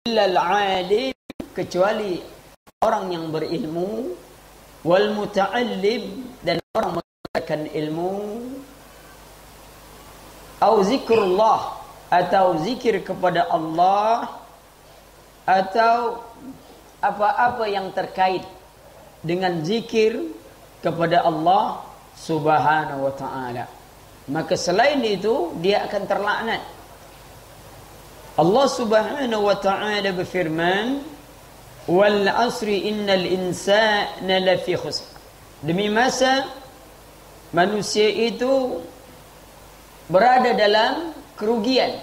illal alim, kecuali orang yang berilmu, wal muta'allim, dan orang mengajarkan ilmu, au zikrullah, atau zikir kepada Allah, atau apa-apa yang terkait dengan zikir kepada Allah Subhanahu wa ta'ala. Maka selain itu dia akan terlaknat. Allah Subhanahu wa ta'ala berfirman, wal asri innal insana lafi khusr. Demi masa manusia itu berada dalam kerugian.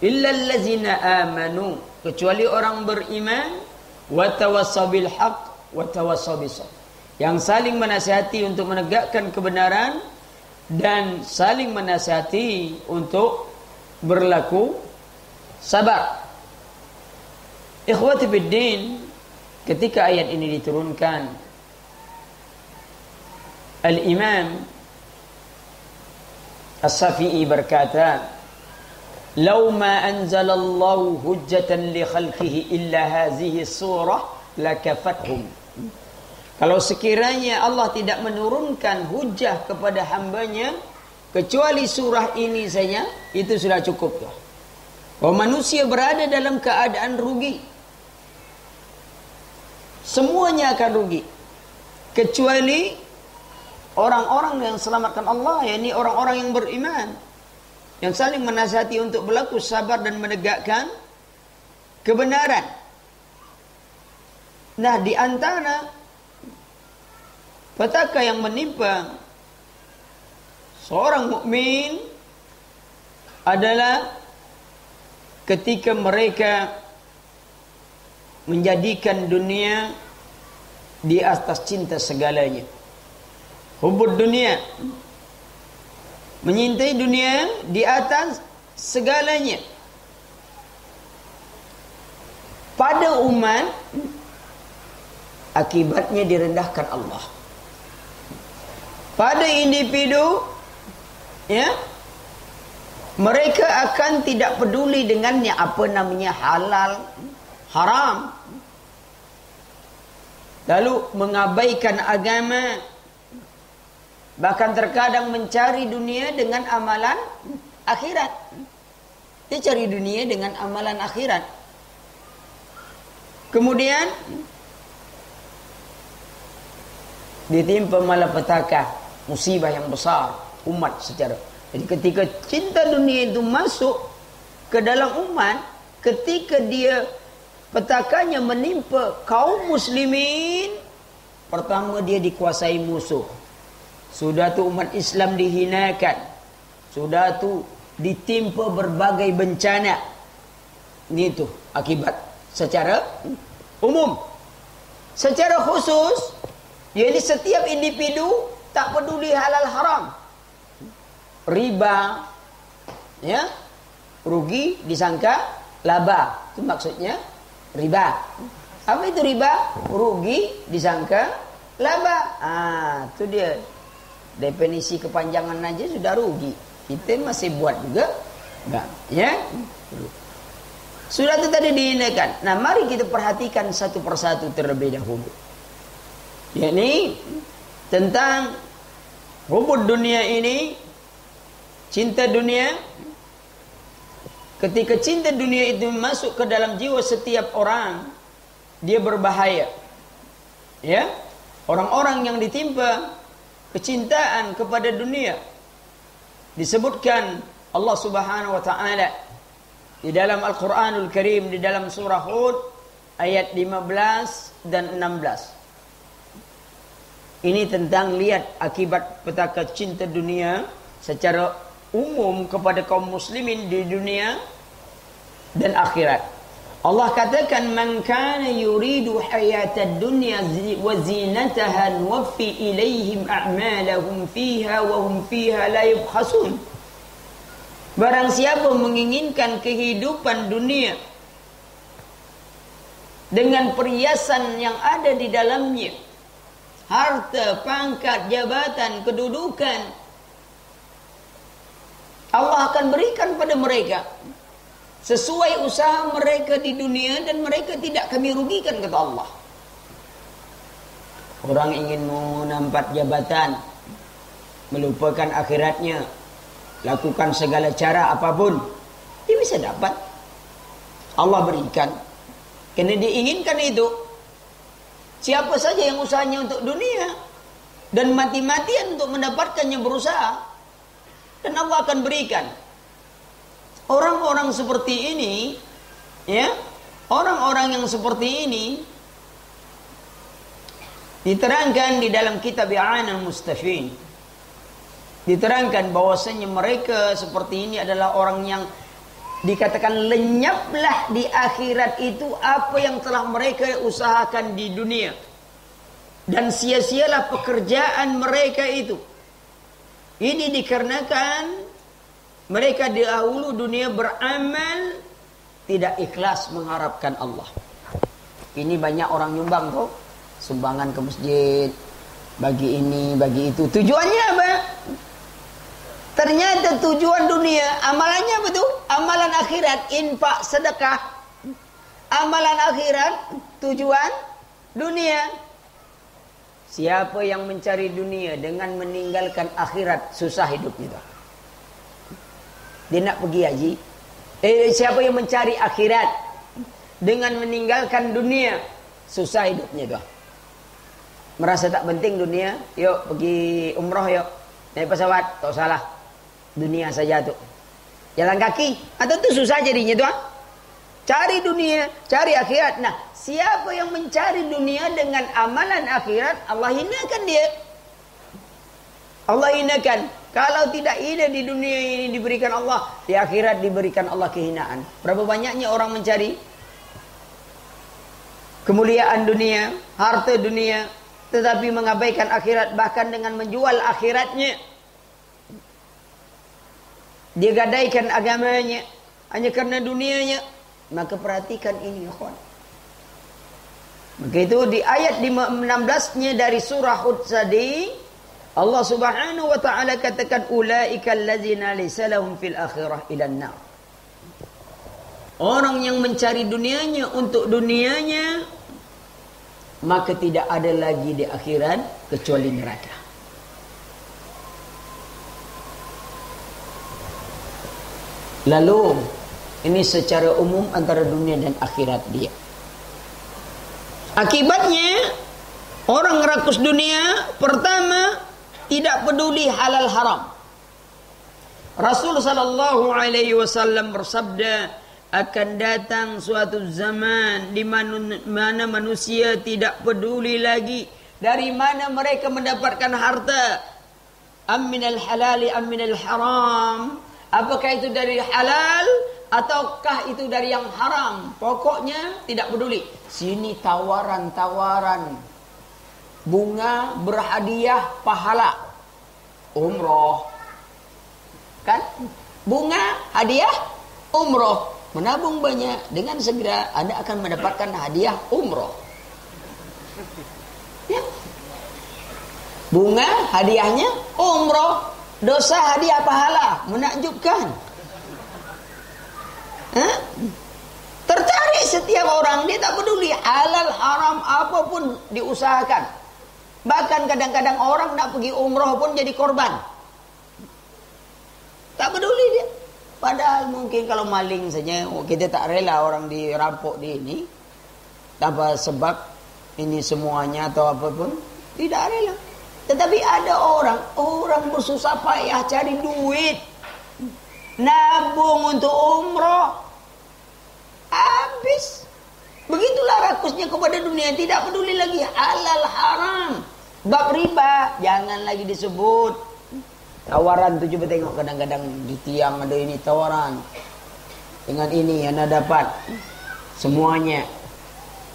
Illal ladzina amanu, kecuali orang beriman, wa tawassaw bil haqq wa tawassaw bis sabr, yang saling menasihati untuk menegakkan kebenaran dan saling menasihati untuk berlaku sabar. Ikhwati fiddin, ketika ayat ini diturunkan, Al-Imam As-Safi'i berkata, "Law ma anzalallahu hujjatan li khalqihi illa hazihi surah lakafathum." Kalau sekiranya Allah tidak menurunkan hujah kepada hambanya kecuali surah ini saja, itu sudah cukup. Bahwa manusia berada dalam keadaan rugi. Semuanya akan rugi. Kecuali orang-orang yang selamatkan Allah, yakni orang-orang yang beriman, yang saling menasihati untuk berlaku sabar dan menegakkan kebenaran. Nah, di antara petaka yang menimpa seorang mukmin adalah ketika mereka menjadikan dunia di atas cinta segalanya. Hubud dunia, menyintai dunia di atas segalanya. Pada umat, akibatnya direndahkan Allah. Pada individu, ya, mereka akan tidak peduli dengannya apa namanya halal, haram. Lalu mengabaikan agama, bahkan terkadang mencari dunia dengan amalan akhirat. Dia cari dunia dengan amalan akhirat. Kemudian ditimpa malapetaka, musibah yang besar umat secara. Jadi ketika cinta dunia itu masuk ke dalam umat, ketika dia petakannya menimpa kaum muslimin, pertama dia dikuasai musuh. Sudah tu umat Islam dihinakan, sudah tu ditimpa berbagai bencana. Ini tu akibat secara umum. Secara khusus, jadi setiap individu tak peduli halal haram, riba, ya, rugi disangka laba. Itu maksudnya riba. Apa itu riba? Rugi disangka laba. Itu dia. Definisi kepanjangan aja sudah rugi. Kita masih buat juga enggak, ya? Sudah itu tadi dihinakan. Nah, mari kita perhatikan satu persatu terlebih dahulu. Yakni tentang hubud dunia ini, cinta dunia. Ketika cinta dunia itu masuk ke dalam jiwa setiap orang, dia berbahaya. Ya, orang-orang yang ditimpa kecintaan kepada dunia, disebutkan Allah Subhanahu wa ta'ala di dalam Al-Quranul Karim, di dalam surah Hud ayat 15 dan 16. Ini tentang lihat akibat petaka cinta dunia secara umum kepada kaum muslimin di dunia dan akhirat. Allah katakan, man kana yuridu hayatad dunya wa zinataha nuwaffi ilaihim a'malahum fiha wa hum fiha la yubkhasun. Barang siapa menginginkan kehidupan dunia dengan perhiasan yang ada di dalamnya, harta, pangkat, jabatan, kedudukan, Allah akan berikan pada mereka sesuai usaha mereka di dunia dan mereka tidak kami rugikan, kata Allah. Orang ingin menampat jabatan, melupakan akhiratnya, lakukan segala cara apapun, dia bisa dapat. Allah berikan karena diinginkan itu. Siapa saja yang usahanya untuk dunia dan mati-matian untuk mendapatkannya berusaha, dan Allah akan berikan. Orang-orang seperti ini, ya, orang-orang yang seperti ini diterangkan di dalam kitab I'anul Mustafin. Diterangkan bahwasanya mereka seperti ini adalah orang yang dikatakan lenyaplah di akhirat itu apa yang telah mereka usahakan di dunia, dan sia-sialah pekerjaan mereka itu. Ini dikarenakan mereka dahulu dunia beramal tidak ikhlas mengharapkan Allah. Ini banyak orang nyumbang tuh, sumbangan ke masjid, bagi ini, bagi itu. Tujuannya apa? Ternyata tujuan dunia, amalannya apa tuh? Amalan akhirat, infak, sedekah. Amalan akhirat, tujuan dunia. Siapa yang mencari dunia dengan meninggalkan akhirat, susah hidupnya tuh. Dia nak pergi haji. Siapa yang mencari akhirat dengan meninggalkan dunia, susah hidupnya tuh. Merasa tak penting dunia, yuk pergi umroh yuk. Naik pesawat, tak salah. Dunia saja tuh. Jalan kaki, atau tuh susah jadinya tuh. Cari dunia, cari akhirat. Nah, siapa yang mencari dunia dengan amalan akhirat, Allah hinakan dia. Allah hinakan. Kalau tidak hina di dunia ini diberikan Allah, di akhirat diberikan Allah kehinaan. Berapa banyaknya orang mencari kemuliaan dunia, harta dunia, tetapi mengabaikan akhirat, bahkan dengan menjual akhiratnya. Dia gadaikan agamanya hanya karena dunianya. Maka perhatikan ini, ikhwan. Maka itu di ayat 16-nya dari surah Hud tadi, Allah Subhanahu wa taala katakan ulaika allazina laysa lahum fil akhirah ilan nar. Orang yang mencari dunianya untuk dunianya, maka tidak ada lagi di akhirat kecuali neraka. Lalu ini secara umum antara dunia dan akhirat dia. Akibatnya orang rakus dunia, pertama tidak peduli halal haram. Rasul sallallahu alaihi wasallam bersabda, akan datang suatu zaman di mana manusia tidak peduli lagi dari mana mereka mendapatkan harta. Am minal halali am minal haram. Apakah itu dari halal ataukah itu dari yang haram? Pokoknya tidak peduli. Sini tawaran-tawaran, bunga berhadiah pahala umroh, kan? Bunga hadiah umroh. Menabung banyak, dengan segera Anda akan mendapatkan hadiah umroh. Ya. Bunga hadiahnya umroh, dosa hadiah pahala, menakjubkan. Tertarik setiap orang, dia tak peduli halal haram apapun diusahakan. Bahkan kadang-kadang orang nak pergi umroh pun jadi korban. Tak peduli dia. Padahal mungkin kalau maling saja, kita tak rela orang dirampok di ini. Tanpa sebab ini semuanya atau apapun, tidak rela. Tetapi ada orang bersusah payah cari duit, nabung untuk umroh, habis. Begitulah rakusnya kepada dunia, tidak peduli lagi halal haram. Bab riba jangan lagi disebut. Tawaran tu coba tengok, kadang-kadang di tiang ada ini tawaran. Dengan ini Anda dapat semuanya.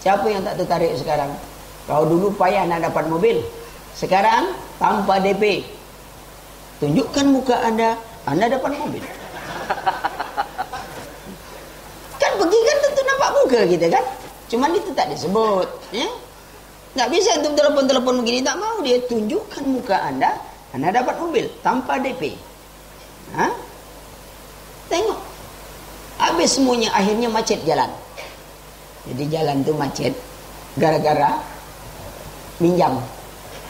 Siapa yang tak tertarik sekarang? Kalau dulu payah nak dapat mobil, sekarang tanpa DP. Tunjukkan muka Anda dapat mobil. Kan pergi kan tentu nampak muka kita kan? Cuman itu tak disebut, ya? Tak bisa untuk telepon-telepon begini, tak mau dia tunjukkan muka Anda dapat mobil tanpa DP. Tengok. Habis Habis semuanya, akhirnya macet jalan. Jadi jalan tuh macet gara-gara minjam.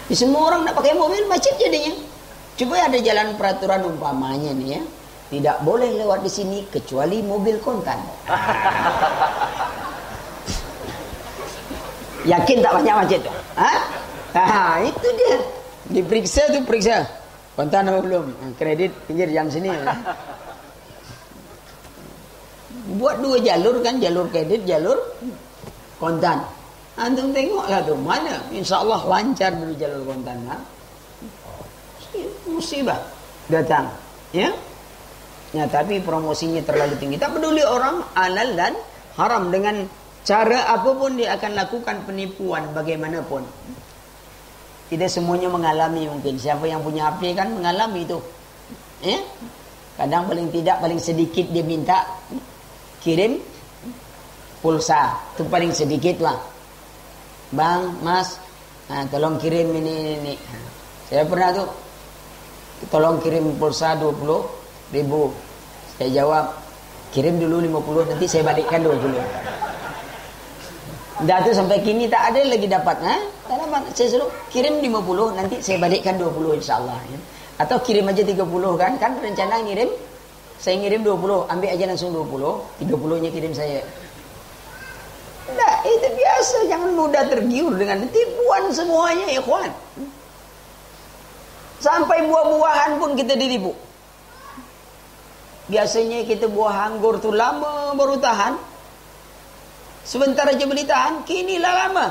Di semua orang nak pakai mobil, macet jadinya. Coba ada jalan peraturan umpamanya nih ya, tidak boleh lewat di sini kecuali mobil kontan. Yakin tak banyak macet tuh? Itu dia. Diperiksa tuh, periksa kontan apa belum, kredit pinggir jam sini. Buat 2 jalur kan, jalur kredit, jalur kontan. Antum tengoklah tuh mana, insya Allah lancar dulu jalur kontan. Musibah datang, ya. Ya, tapi promosinya terlalu tinggi. Tak peduli orang halal dan haram, dengan cara apapun dia akan lakukan penipuan bagaimanapun. Tidak semuanya mengalami mungkin. Siapa yang punya HP kan mengalami itu. Kadang paling tidak, paling sedikit dia minta kirim pulsa. Itu paling sedikit lah. Bang, Mas, tolong kirim ini. Saya pernah tuh, tolong kirim pulsa 20.000. Saya jawab, kirim dulu 50, nanti saya balikkan 20. Dah tuh sampai kini tak ada lagi dapat. Saya suruh kirim 50, nanti saya balikkan 20 insyaAllah. Atau kirim aja 30 kan. Kan rencana ngirim, saya ngirim 20, ambil aja langsung 20, 30-nya kirim saya. Nah, itu biasa, jangan mudah tergiur dengan tipuan semuanya, ikhwan. Sampai buah-buahan pun kita ditipu. Biasanya kita buah anggur tuh lama baru tahan. Sebentar aja beli tahan, kini lah lama.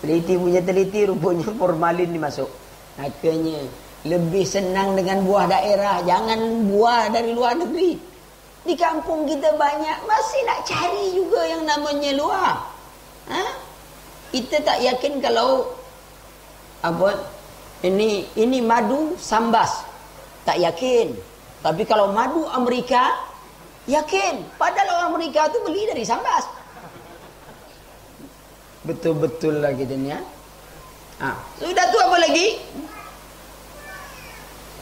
Teliti punya teliti, rupanya formalin dimasuk. Makanya lebih senang dengan buah daerah, jangan buah dari luar negeri. Di kampung kita banyak, masih nak cari juga yang namanya luar. Kita tak yakin kalau ini madu sambas, tak yakin. Tapi kalau madu Amerika, yakin. Padahal orang Amerika tu beli dari sambas. Betul-betul lah gitu ya. Sudah tu apa lagi?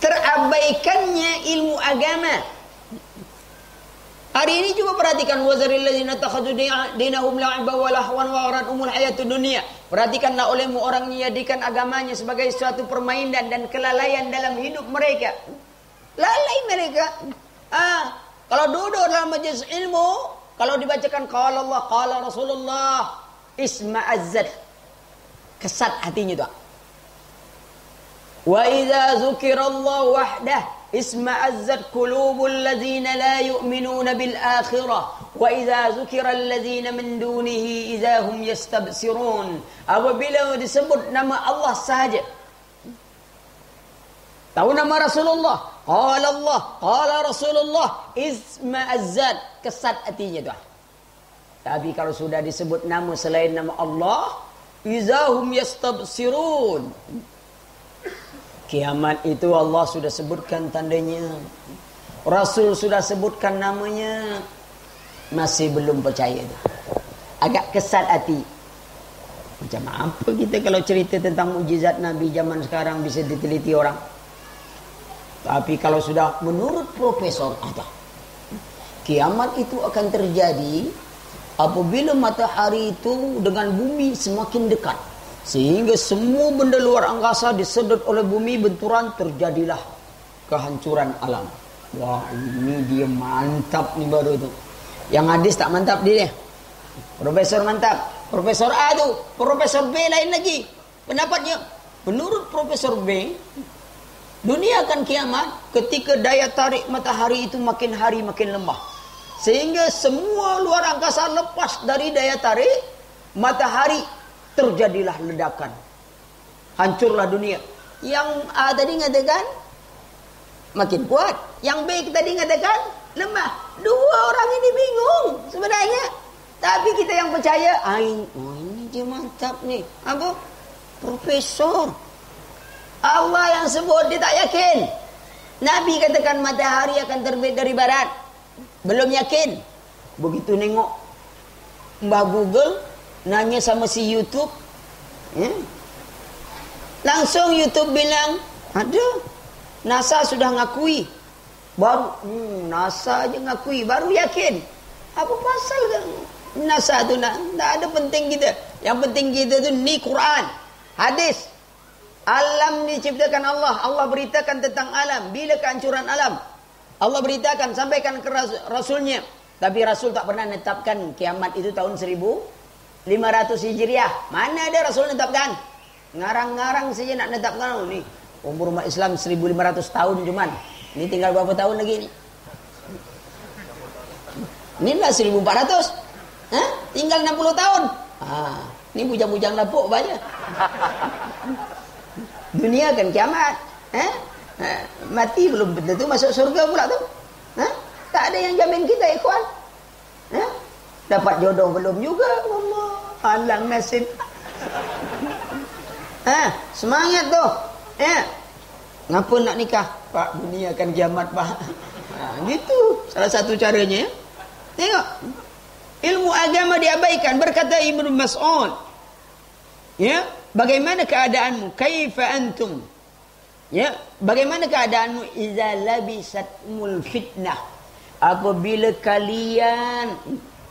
Terabaikannya ilmu agama. Hari ini coba perhatikan, wazaril ladzina takhadhu dinahum la'iba wa lahwan wa gharratuhumul hayatud dunya. Perhatikanlah olehmu orang yang menjadikan agamanya sebagai suatu permainan dan kelalaian dalam hidup mereka. Lalai mereka. Kalau duduk dalam majelis ilmu, kalau dibacakan qala Allah, qala Rasulullah, isma'azzat, kesat hatinya tuh. Wa idza dzukirallahu wahdah isma'azzat qulubul ladzina la yu'minuna bil akhirah wa idza dzukira alladzina min dunihi idza hum yastabsirun. Apabila disebut nama Allah saja, tahu nama Rasulullah, qala Allah, qala Rasulullah, isma'azzat, kesat hatinya tuh. Tapi kalau sudah disebut nama selain nama Allah, idza hum yastabsirun. Kiamat itu Allah sudah sebutkan tandanya, Rasul sudah sebutkan namanya, masih belum percaya itu. Agak kesat hati. Macam apa kita kalau cerita tentang mukjizat Nabi zaman sekarang bisa diteliti orang. Tapi kalau sudah menurut profesor ada, kiamat itu akan terjadi apabila matahari itu dengan bumi semakin dekat, sehingga semua benda luar angkasa disedot oleh bumi, benturan, terjadilah kehancuran alam. Wah, ini dia mantap nih baru itu. Yang hadis tak mantap dia. Profesor mantap. Profesor A tu, Profesor B lain lagi pendapatnya. Menurut Profesor B, dunia akan kiamat ketika daya tarik matahari itu makin hari makin lemah, sehingga semua luar angkasa lepas dari daya tarik matahari, terjadilah ledakan, hancurlah dunia. Yang A tadi ngatakan makin kuat, yang B tadi ngatakan lemah. Dua orang ini bingung sebenarnya, tapi kita yang percaya, ini dia mantap nih. Apa? Profesor. Allah yang sebut, dia tak yakin. Nabi katakan matahari akan terbit dari barat, belum yakin. Begitu nengok Mbah Google, nanya sama si YouTube, langsung YouTube bilang, ada, NASA sudah ngakui Baru NASA aja ngakui, baru yakin. Apa pasal kan NASA tu tak ada penting kita. Yang penting kita tu ni Quran, hadis. Alam diciptakan Allah. Allah beritakan tentang alam. Bila kehancuran alam? Allah beritakan, sampaikan ke Rasulnya. Tapi Rasul tak pernah menetapkan kiamat itu tahun 1500 Hijriah. Mana ada Rasul menetapkan? Ngarang-ngarang saja nak menetapkan. Ni umur umat Islam 1500 tahun cuman. Ini tinggal berapa tahun lagi ni? Ini dah 1400. Tinggal 60 tahun. Ini bujang-bujang lapuk banyak. Dunia kan kiamat. Mati belum tentu masuk surga pula tu. Tak ada yang jamin kita, ikhwan. Dapat jodoh belum juga. Allah, alang nasib. Semangat tu. Ngapa nak nikah? Pak, dunia kan kiamat, Pak. Gitu. Salah satu caranya. Tengok. Ilmu agama diabaikan. Berkata Ibnu Mas'ud. Ya, bagaimana keadaanmu? Kaifa antum? Ya, bagaimana keadaanmu idza labisatmul fitnah? Apabila kalian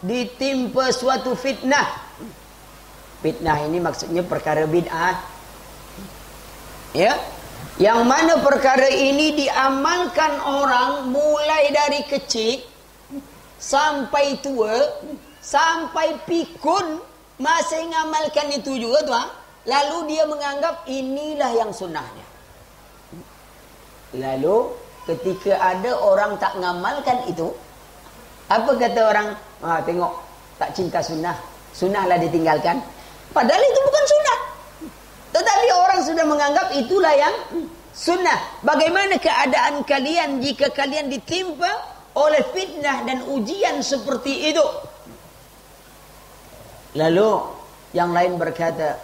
ditimpa suatu fitnah. Fitnah ini maksudnya perkara bid'ah. Ya. Yang mana perkara ini diamalkan orang mulai dari kecil sampai tua, sampai pikun masih ngamalkan itu juga tuan. Lalu dia menganggap inilah yang sunnahnya. Lalu ketika ada orang tak ngamalkan itu, apa kata orang? Tengok, tak cinta sunnah, sunnahlah ditinggalkan. Padahal itu bukan sunnah. Tetapi orang sudah menganggap itulah yang sunnah. Bagaimana keadaan kalian jika kalian ditimpa oleh fitnah dan ujian seperti itu? Lalu yang lain berkata,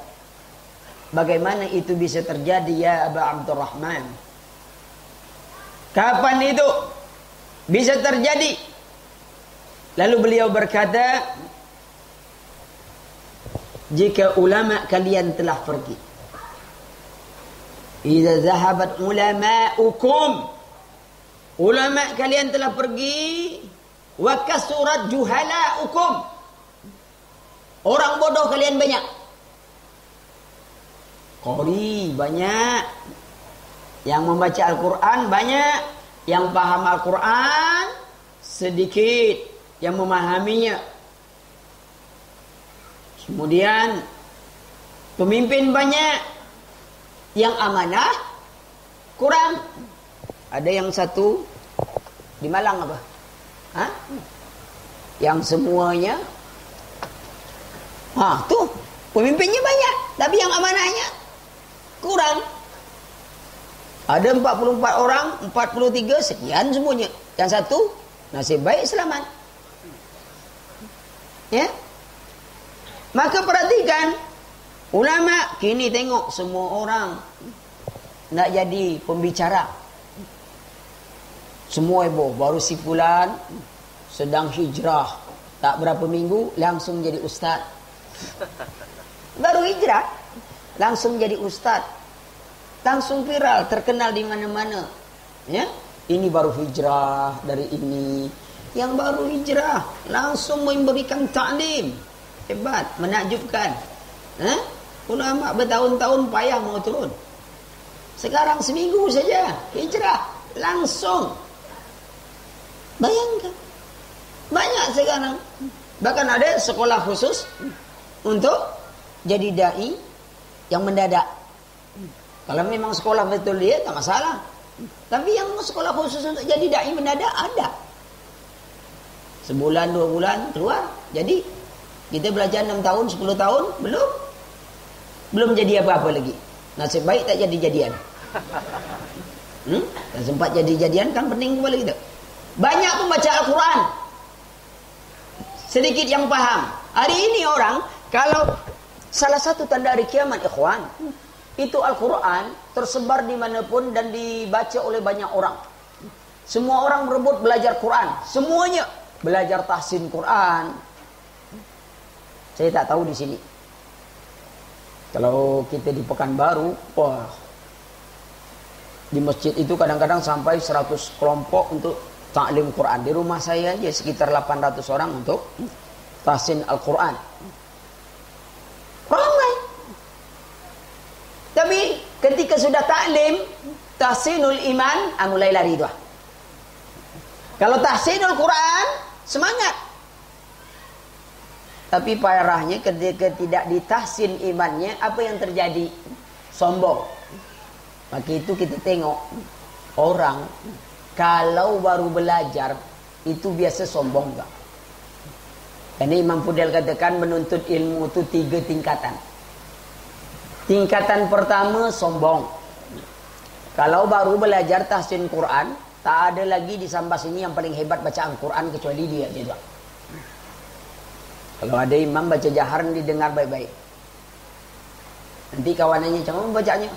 bagaimana itu bisa terjadi ya Aba Abdurrahman? Kapan itu bisa terjadi? Lalu beliau berkata, jika ulama kalian telah pergi. Idza zahabat ulama'ukum, ulama kalian telah pergi. Wa kasurat juhala'ukum, orang bodoh kalian banyak. Qori banyak, yang membaca Al-Quran banyak, yang paham Al-Quran sedikit, yang memahaminya. Kemudian pemimpin banyak, yang amanah kurang. Ada yang satu di Malang apa? Yang semuanya tuh pemimpinnya banyak, tapi yang amanahnya kurang. Ada 44 orang, 43 sekian semuanya. Yang satu nasib baik selamat. Ya. Maka perhatikan, ulama kini tengok semua orang nak jadi pembicara. Semua heboh. Baru si fulan sedang hijrah, tak berapa minggu langsung jadi ustaz. Baru hijrah langsung jadi ustaz, langsung viral, terkenal di mana-mana. Ya, ini baru hijrah dari ini. Yang baru hijrah langsung memberikan taklim. Hebat, menakjubkan. Ulama bertahun-tahun payah mau turun. Sekarang seminggu saja hijrah langsung. Bayangkan, banyak sekarang. Bahkan ada sekolah khusus untuk jadi dai yang mendadak. Kalau memang sekolah betul dia tak masalah. Tapi yang sekolah khusus untuk jadi dai mendadak ada. Sebulan 2 bulan keluar. Jadi kita belajar 6 tahun 10 tahun belum jadi apa-apa lagi. Nasib baik tak jadi jadian. Dan sempat jadi jadian kan pening kepala kita. Banyak pun baca Al-Quran, sedikit yang paham. Hari ini orang, kalau salah satu tanda hari kiamat, ikhwan, itu Al-Quran tersebar dimanapun dan dibaca oleh banyak orang. Semua orang berebut belajar Quran, semuanya belajar tahsin Quran. Saya tak tahu di sini. Kalau kita di Pekanbaru, wah, Di masjid itu kadang-kadang sampai 100 kelompok untuk ta'lim Quran. Di rumah saya aja sekitar 800 orang untuk tahsin Al-Quran. Ramai. Tapi ketika sudah ta'lim tahsinul iman, mulai lari itu. Kalau tahsinul Quran, semangat. Tapi parahnya ketika tidak ditahsin imannya, apa yang terjadi? Sombong. Maka itu kita tengok orang kalau baru belajar itu biasa sombong enggak? Karena Imam Fudel katakan menuntut ilmu itu 3 tingkatan. Tingkatan pertama sombong. Kalau baru belajar tahsin Quran, tak ada lagi di Sambas ini yang paling hebat bacaan Quran kecuali dia juga. Kalau ada imam baca jaharan didengar baik-baik. Nanti kawanannya cuma membacanya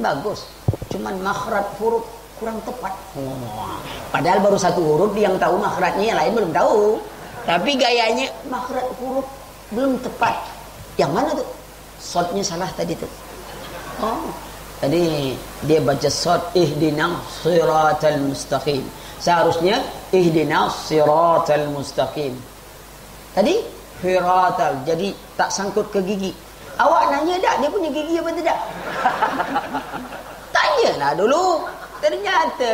bagus, cuman makhraj huruf kurang tepat. Padahal baru 1 huruf dia yang tahu makhrajnya, yang lain belum tahu. Tapi gayanya makhraj huruf belum tepat. Yang mana tuh? Shotnya salah tadi tuh. Tadi dia baca shot ihdinas siratal mustaqim. Seharusnya ihdinas siratal mustaqim. Tadi siratal, jadi tak sangkut ke gigi. Awak nanya tak dia punya gigi apa tidak? Tanyalah dulu. Ternyata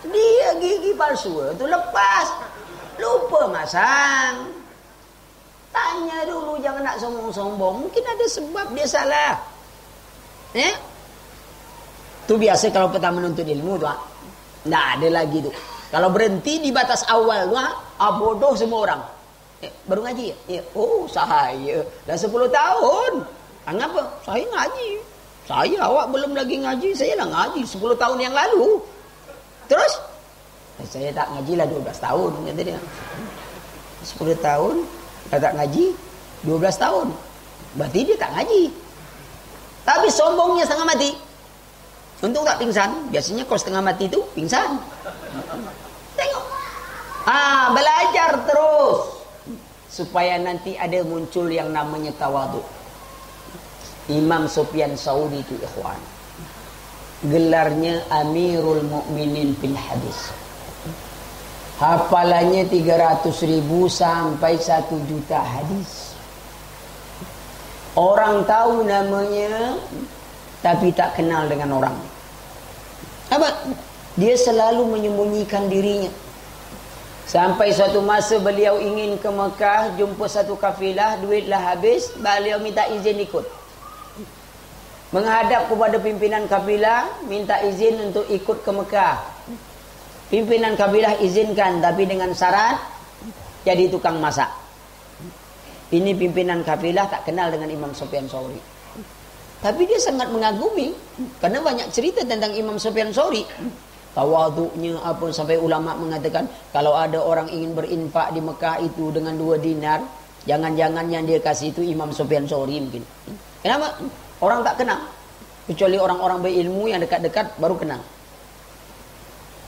dia gigi palsu itu lepas, lupa masang. Tanya dulu, jangan nak sombong-sombong. Mungkin ada sebab dia salah. Itu biasa kalau kita menuntut ilmu tuh. Nggak ada lagi tuh. Kalau berhenti di batas awal tuh, bodoh semua orang. Baru ngaji ya? Oh saya dah 10 tahun. Kenapa? Saya ngaji. Saya awak belum lagi ngaji. Saya dah ngaji 10 tahun yang lalu. Terus? Saya tak ngaji lah 12 tahun. Kata dia. 10 tahun tak ngaji 12 tahun. Berarti dia tak ngaji. Tapi sombongnya setengah mati. Untung tak pingsan. Biasanya kalau setengah mati itu pingsan. Tengok. Belajar terus. Supaya nanti ada muncul yang namanya tawadhu. Imam Sufyan Tsauri itu ikhwan, gelarnya Amirul Mukminin fil hadis. Hafalannya 300.000 sampai 1 juta hadis. Orang tahu namanya tapi tak kenal dengan orang. Apa? Dia selalu menyembunyikan dirinya. Sampai suatu masa beliau ingin ke Mekah, jumpa satu kafilah, duitlah habis, beliau minta izin ikut. Menghadap kepada pimpinan kafilah, minta izin untuk ikut ke Mekah. Pimpinan kafilah izinkan, tapi dengan syarat jadi tukang masak. Ini pimpinan kafilah tak kenal dengan Imam Sufyan Tsauri. Tapi dia sangat mengagumi, karena banyak cerita tentang Imam Sufyan Tsauri. Tawaduknya apa, sampai ulama mengatakan kalau ada orang ingin berinfak di Mekah itu dengan 2 dinar, jangan-jangan yang dia kasih itu Imam Sufyan Tsauri mungkin. Kenapa? Orang tak kenal, kecuali orang-orang berilmu yang dekat-dekat baru kenal.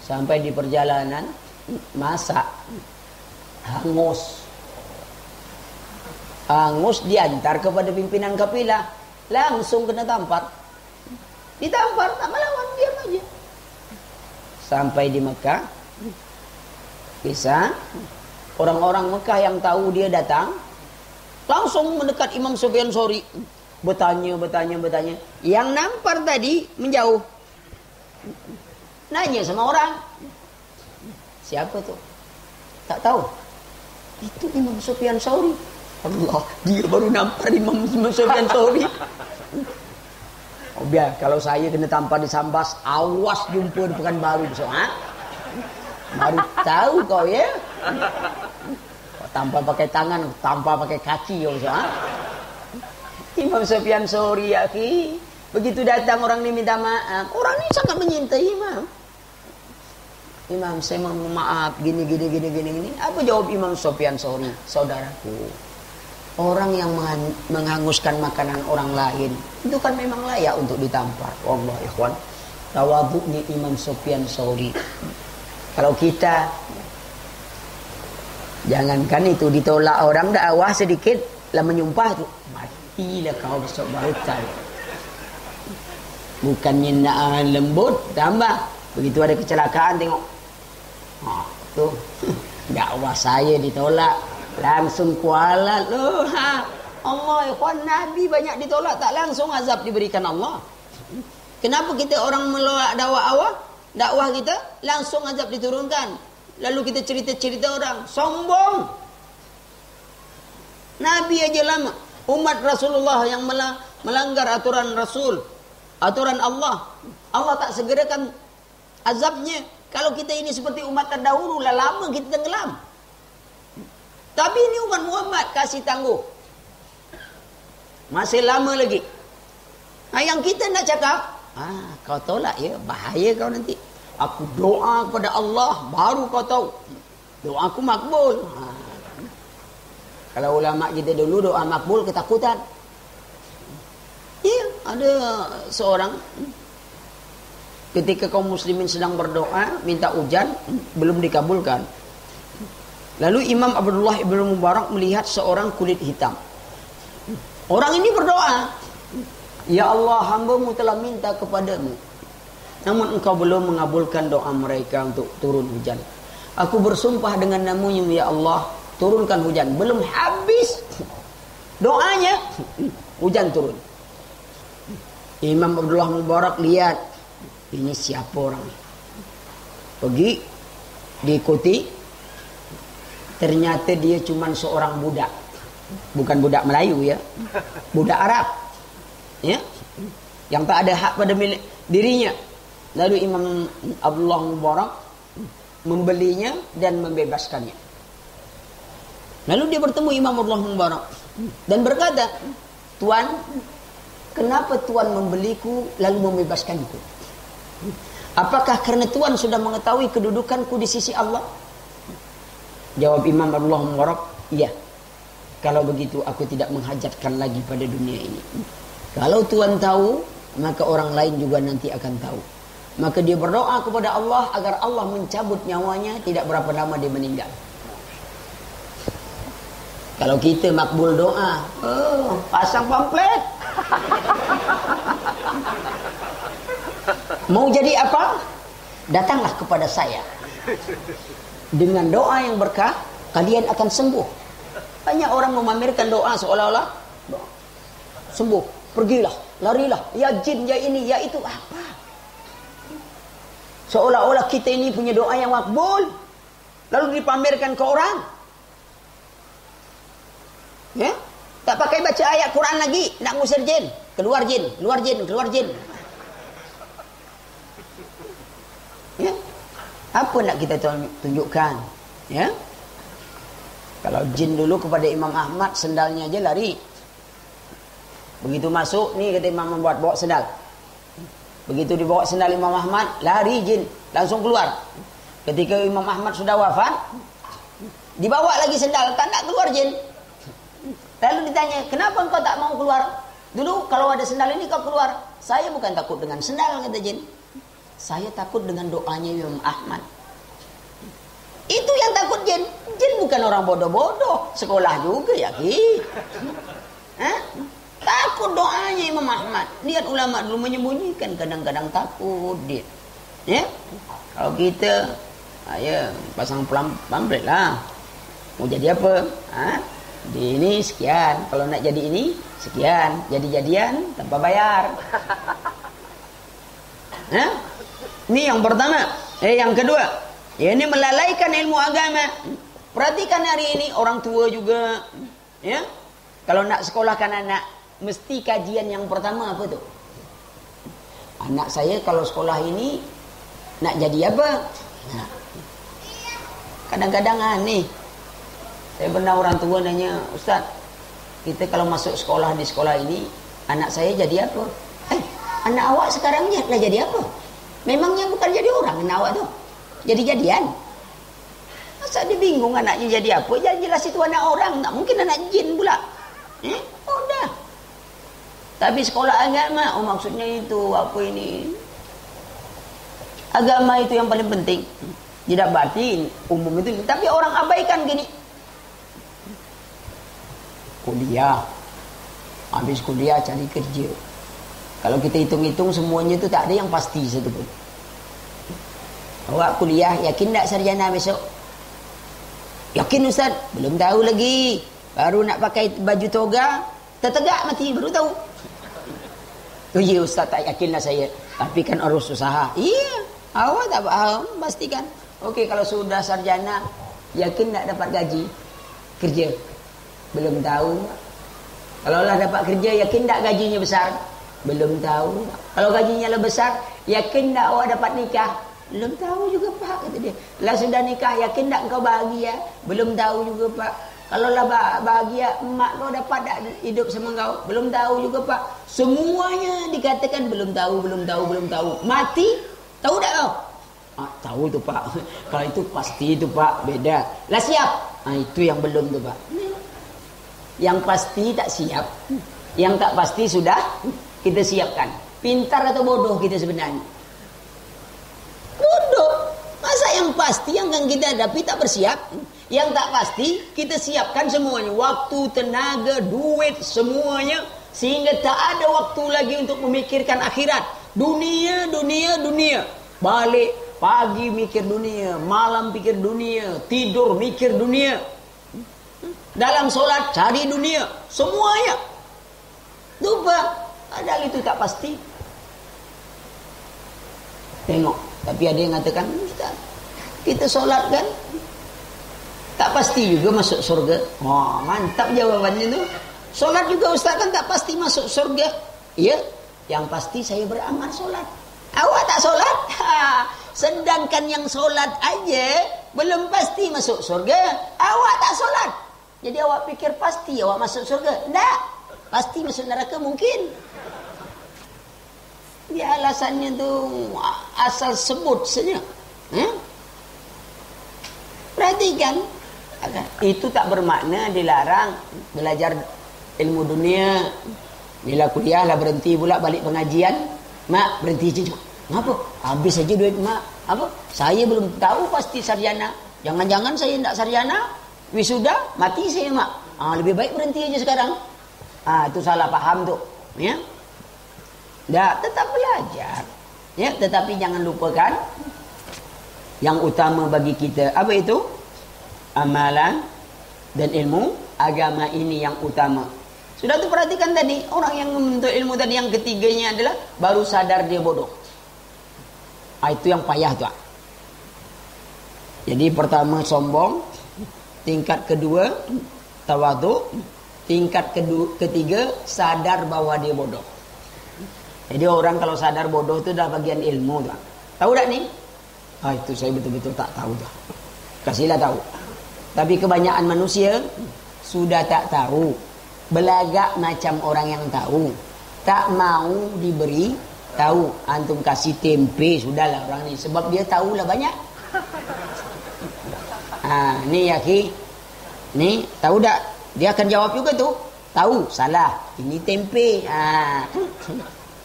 Sampai di perjalanan masak, hangus diantar kepada pimpinan kafilah, langsung kena tampar. Ditampar, tak melawan, diam aja. Sampai di Mekah, bisa orang-orang Mekah yang tahu dia datang, langsung mendekat Imam Sufyan Tsauri, bertanya. Yang nampar tadi menjauh, nanya sama orang, siapa tuh? Tak tahu. Itu Imam Sufyan Tsauri. Allah, dia baru nampar Imam Sufyan Tsauri. Oh, biar kalau saya kena tampar di Sambas, awas jumpa di Pekanbaru besok. Baru tahu kau ya. Tampar pakai tangan, tampar pakai kaki kau besok. Imam Sufyan Tsauri ya akhi. Begitu datang orang ini minta maaf, orang ini sangat menyintai Imam. Imam, saya mau maaf gini. Apa jawab Imam Sufyan Tsauri? Saudaraku, orang yang menghanguskan makanan orang lain itu kan memang layak untuk ditampar. Wallah ikhwan, tawadhu'nya Imam Sufyan Tsauri. Kalau kita jangankan itu ditolak orang dakwah sedikit lah menyumpah tu, matilah kau besok baru tahu. Bukannya nak lembut, tambah. Begitu ada kecelakaan tengok. Tuh. Dakwah saya ditolak. Langsung kualat loh. Allah, ikhwan, Nabi banyak ditolak, tak langsung azab diberikan Allah. Kenapa kita orang menolak dakwah kita langsung azab diturunkan? Lalu kita cerita-cerita orang sombong. Nabi aja lama, umat Rasulullah yang melanggar aturan Rasul, aturan Allah. Allah tak segerakan azabnya. Kalau kita ini seperti umat terdahulu, lah lama kita tenggelam. Tapi ini umat Muhammad kasih tangguh. Masih lama lagi. Nah, yang kita nak cakap, kau tolak ya, bahaya kau nanti. Aku doa kepada Allah, baru kau tahu. Doa aku makbul. Kalau ulama kita dulu doa makbul ketakutan. Iya, ada seorang ketika kaum muslimin sedang berdoa minta hujan, belum dikabulkan. Lalu Imam Abdullah ibn Mubarak melihat seorang kulit hitam. Orang ini berdoa, ya Allah, hamba-Mu telah minta kepadamu, namun Engkau belum mengabulkan doa mereka untuk turun hujan. Aku bersumpah dengan nama-Mu ya Allah, turunkan hujan. Belum habis doanya, hujan turun. Imam Abdullah Mubarak lihat, ini siapa orang? Pergi diikuti, ternyata dia cuma seorang budak. Bukan budak Melayu ya, budak Arab ya, yang tak ada hak pada milik dirinya. Lalu Imam Abdullah Mubarak membelinya dan membebaskannya. Lalu dia bertemu Imam Abdullah Mubarak dan berkata, Tuan, kenapa Tuan membeliku lalu membebaskanku? Apakah karena Tuan sudah mengetahui kedudukanku di sisi Allah? Jawab Imam Abdullah Mubarak, iya. Kalau begitu aku tidak menghajatkan lagi pada dunia ini. Kalau Tuhan tahu, maka orang lain juga nanti akan tahu. Maka dia berdoa kepada Allah agar Allah mencabut nyawanya, tidak berapa lama dia meninggal. Kalau kita makbul doa, pasang pamflet. Mau jadi apa? Datanglah kepada saya. Dengan doa yang berkah, kalian akan sembuh. Banyak orang memamerkan doa seolah-olah sembuh. Pergilah, larilah, ya jin, ya ini, ya itu. Apa? Seolah-olah kita ini punya doa yang makbul, lalu dipamerkan ke orang. Ya? Tak pakai baca ayat Quran lagi, nak ngusir jin. Keluar jin, keluar jin, keluar jin. Ya? Apa nak kita tunjukkan? Ya? Kalau jin dulu kepada Imam Ahmad, sendalnya aja lari. Begitu masuk, nih kata Imam membuat bawa sendal. Begitu dibawa sendal Imam Ahmad, lari jin, langsung keluar. Ketika Imam Ahmad sudah wafat, dibawa lagi sendal, tak nak keluar jin. Lalu ditanya, kenapa engkau tak mau keluar? Dulu kalau ada sendal ini kau keluar. Saya bukan takut dengan sendal, kata jin. Saya takut dengan doanya Imam Ahmad. Itu yang takut jin. Jin bukan orang bodoh-bodoh, sekolah juga ya ki. Takut doanya Imam Ahmad. Lihat ulama dulu menyembunyikan, kadang-kadang takut dia. Ya, kalau kita, ya pasang pamflet lah. Mau jadi apa? Di ini sekian. Kalau nak jadi ini sekian. Jadi-jadian tanpa bayar. Ini yang pertama. Yang kedua, ya, ini melalaikan ilmu agama. Perhatikan hari ini orang tua juga, ya. Kalau nak sekolahkan anak, mesti kajian yang pertama apa tuh? Anak saya kalau sekolah ini nak jadi apa? Kadang-kadang aneh. Saya pernah orang tua nanya, Ustaz, kita kalau masuk sekolah di sekolah ini, anak saya jadi apa? Anak awak sekarang jadi apa? Memangnya bukan jadi orang anak awak tuh? Jadi-jadian. Masa dia bingung anaknya jadi apa? Jadi jelas itu anak orang, tak mungkin anak jin pula. Udah. Tapi sekolah agama, maksudnya itu apa ini? Agama itu yang paling penting. Tidak berarti umum itu, tapi orang abaikan gini. Kuliah, habis kuliah cari kerja. Kalau kita hitung-hitung semuanya itu tak ada yang pasti satu pun. Awak kuliah, yakin tak sarjana besok? Yakin Ustaz? Belum tahu lagi. Baru nak pakai baju toga, tertegak mati, baru tahu. Oh iya Ustaz, tak yakinlah saya. Tapi kan harus usaha. Iya, awak tak faham, pastikan. Okey, kalau sudah sarjana, yakin tak dapat gaji? Kerja? Belum tahu. Kalau lah dapat kerja, yakin tak gajinya besar? Belum tahu. Kalau gajinya lebih besar, yakin tak awak dapat nikah? Belum tahu juga Pak, kata dia. Lah sudah nikah, yakin tak kau bahagia? Belum tahu juga Pak. Kalau lah bahagia, emak kau dapat tak hidup sama kau? Belum tahu juga Pak. Semuanya dikatakan belum tahu, belum tahu, belum tahu. Mati, tahu tak kau? Tahu tu Pak. Kalau itu pasti tu Pak, beda. Lah siap? Itu yang belum tu Pak. Yang pasti tak siap. Yang tak pasti sudah kita siapkan. Pintar atau bodoh kita sebenarnya? Bodoh. Masa yang pasti yang akan kita hadapi tak bersiap? Yang tak pasti kita siapkan semuanya. Waktu, tenaga, duit, semuanya. Sehingga tak ada waktu lagi untuk memikirkan akhirat. Dunia, dunia, dunia. Balik, pagi mikir dunia. Malam pikir dunia. Tidur mikir dunia. Dalam solat cari dunia. Semuanya. Lupa. Padahal itu tak pasti. Tengok. Tapi ada yang mengatakan, Ustaz, kita solat kan tak pasti juga masuk surga. Wah, mantap jawabannya tu. Solat juga Ustaz kan tak pasti masuk surga. Ya, yang pasti saya beramal solat. Awak tak solat? Sedangkan yang solat aja belum pasti masuk surga. Awak tak solat. Jadi awak pikir pasti awak masuk surga? Tak. Pasti masuk neraka mungkin. Dia alasannya tu asal sebut saja. Perhatikan. Itu tak bermakna dilarang belajar ilmu dunia. Bila kuliah lah berhenti pula balik pengajian. Mak berhenti je. Kenapa? Habis saja duit mak. Apa? Saya belum tahu pasti sarjana. Jangan-jangan saya tidak sarjana. Wisuda mati saya mak. Lebih baik berhenti aja sekarang. Itu salah paham tu. Ya. Dah, tetap belajar. Ya, tetapi jangan lupakan yang utama bagi kita. Apa itu? Amalan dan ilmu agama ini yang utama. Sudah tu perhatikan tadi, orang yang menuntut ilmu tadi yang ketiganya adalah baru sadar dia bodoh. Itu yang payah tu. Jadi pertama sombong, tingkat kedua tawadhu, tingkat ketiga sadar bahwa dia bodoh. Jadi orang kalau sadar bodoh itu dah bagian ilmu tu. Tahu tak ni? Itu saya betul-betul tak tahu tu. Kasihlah tahu. Tapi kebanyakan manusia sudah tak tahu. Belagak macam orang yang tahu. Tak mau diberi tahu. Antum kasih tempe sudahlah orang ni. Sebab dia tahulah banyak. Ni Yaki. Ni tahu tak? Dia akan jawab juga tu. Tahu, salah. Ini tempe.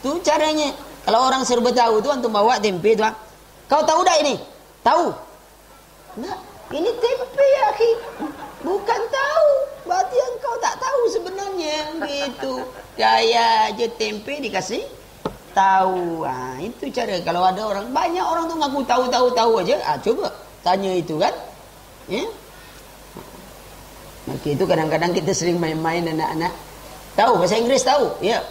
Tu caranya. Kalau orang serba tahu tu antum bawa tempe tu. Kau tahu tak ini? Tahu. Enggak, ini tempe ya, akhi. Bukan tahu. Berarti engkau tak tahu sebenarnya gitu. Gaya aja tempe dikasih tahu. Itu cara. Kalau ada orang, banyak orang tu ngaku tahu aja. Coba tanya itu kan. Ya. Maka itu kadang-kadang kita sering main-main anak-anak. Tahu bahasa Inggris tahu? Ya.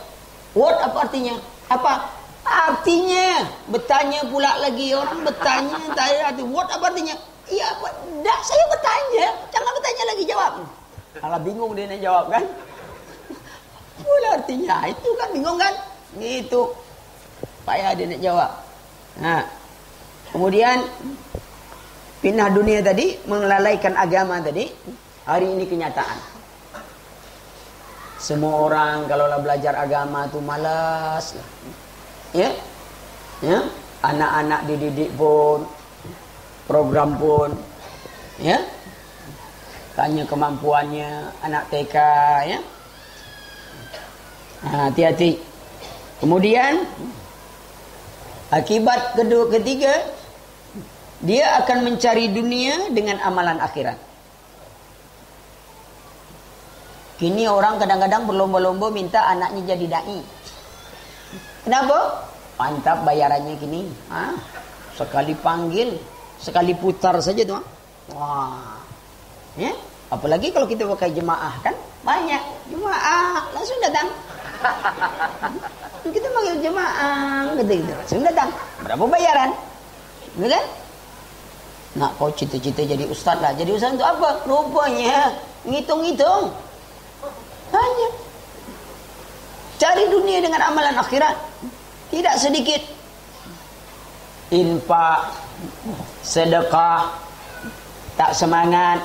What apa artinya? Apa? Artinya bertanya pula lagi orang bertanya tanya what apa artinya? Iya apa? Tak, saya bertanya. Jangan bertanya lagi, jawab. Kalau bingung dia nak jawab kan? Pula artinya itu kan bingung kan? Gitu. Payah dia nak jawab. Kemudian pindah dunia tadi, melalaikan agama tadi. Hari ini kenyataan. Semua orang kalau lah belajar agama tu malas. Ya? Ya? Anak-anak dididik pun, program pun, ya? Tanya kemampuannya anak TK, ya? Hati-hati. Kemudian akibat ketiga, dia akan mencari dunia dengan amalan akhirat. Kini orang kadang-kadang berlomba-lomba minta anaknya jadi dai. Kenapa? Mantap bayarannya gini. Sekali panggil, sekali putar saja tuh. Wah. Ya? Apalagi kalau kita pakai jemaah kan banyak jemaah langsung datang. Kita panggil jemaah gitu langsung datang. Berapa bayaran? Betul kan? Nak kau cita-cita jadi ustaz lah. Jadi ustaz untuk apa? Rupanya ngitung-ngitung. Hanya cari dunia dengan amalan akhirat. Tidak sedikit. Infak, sedekah, tak semangat.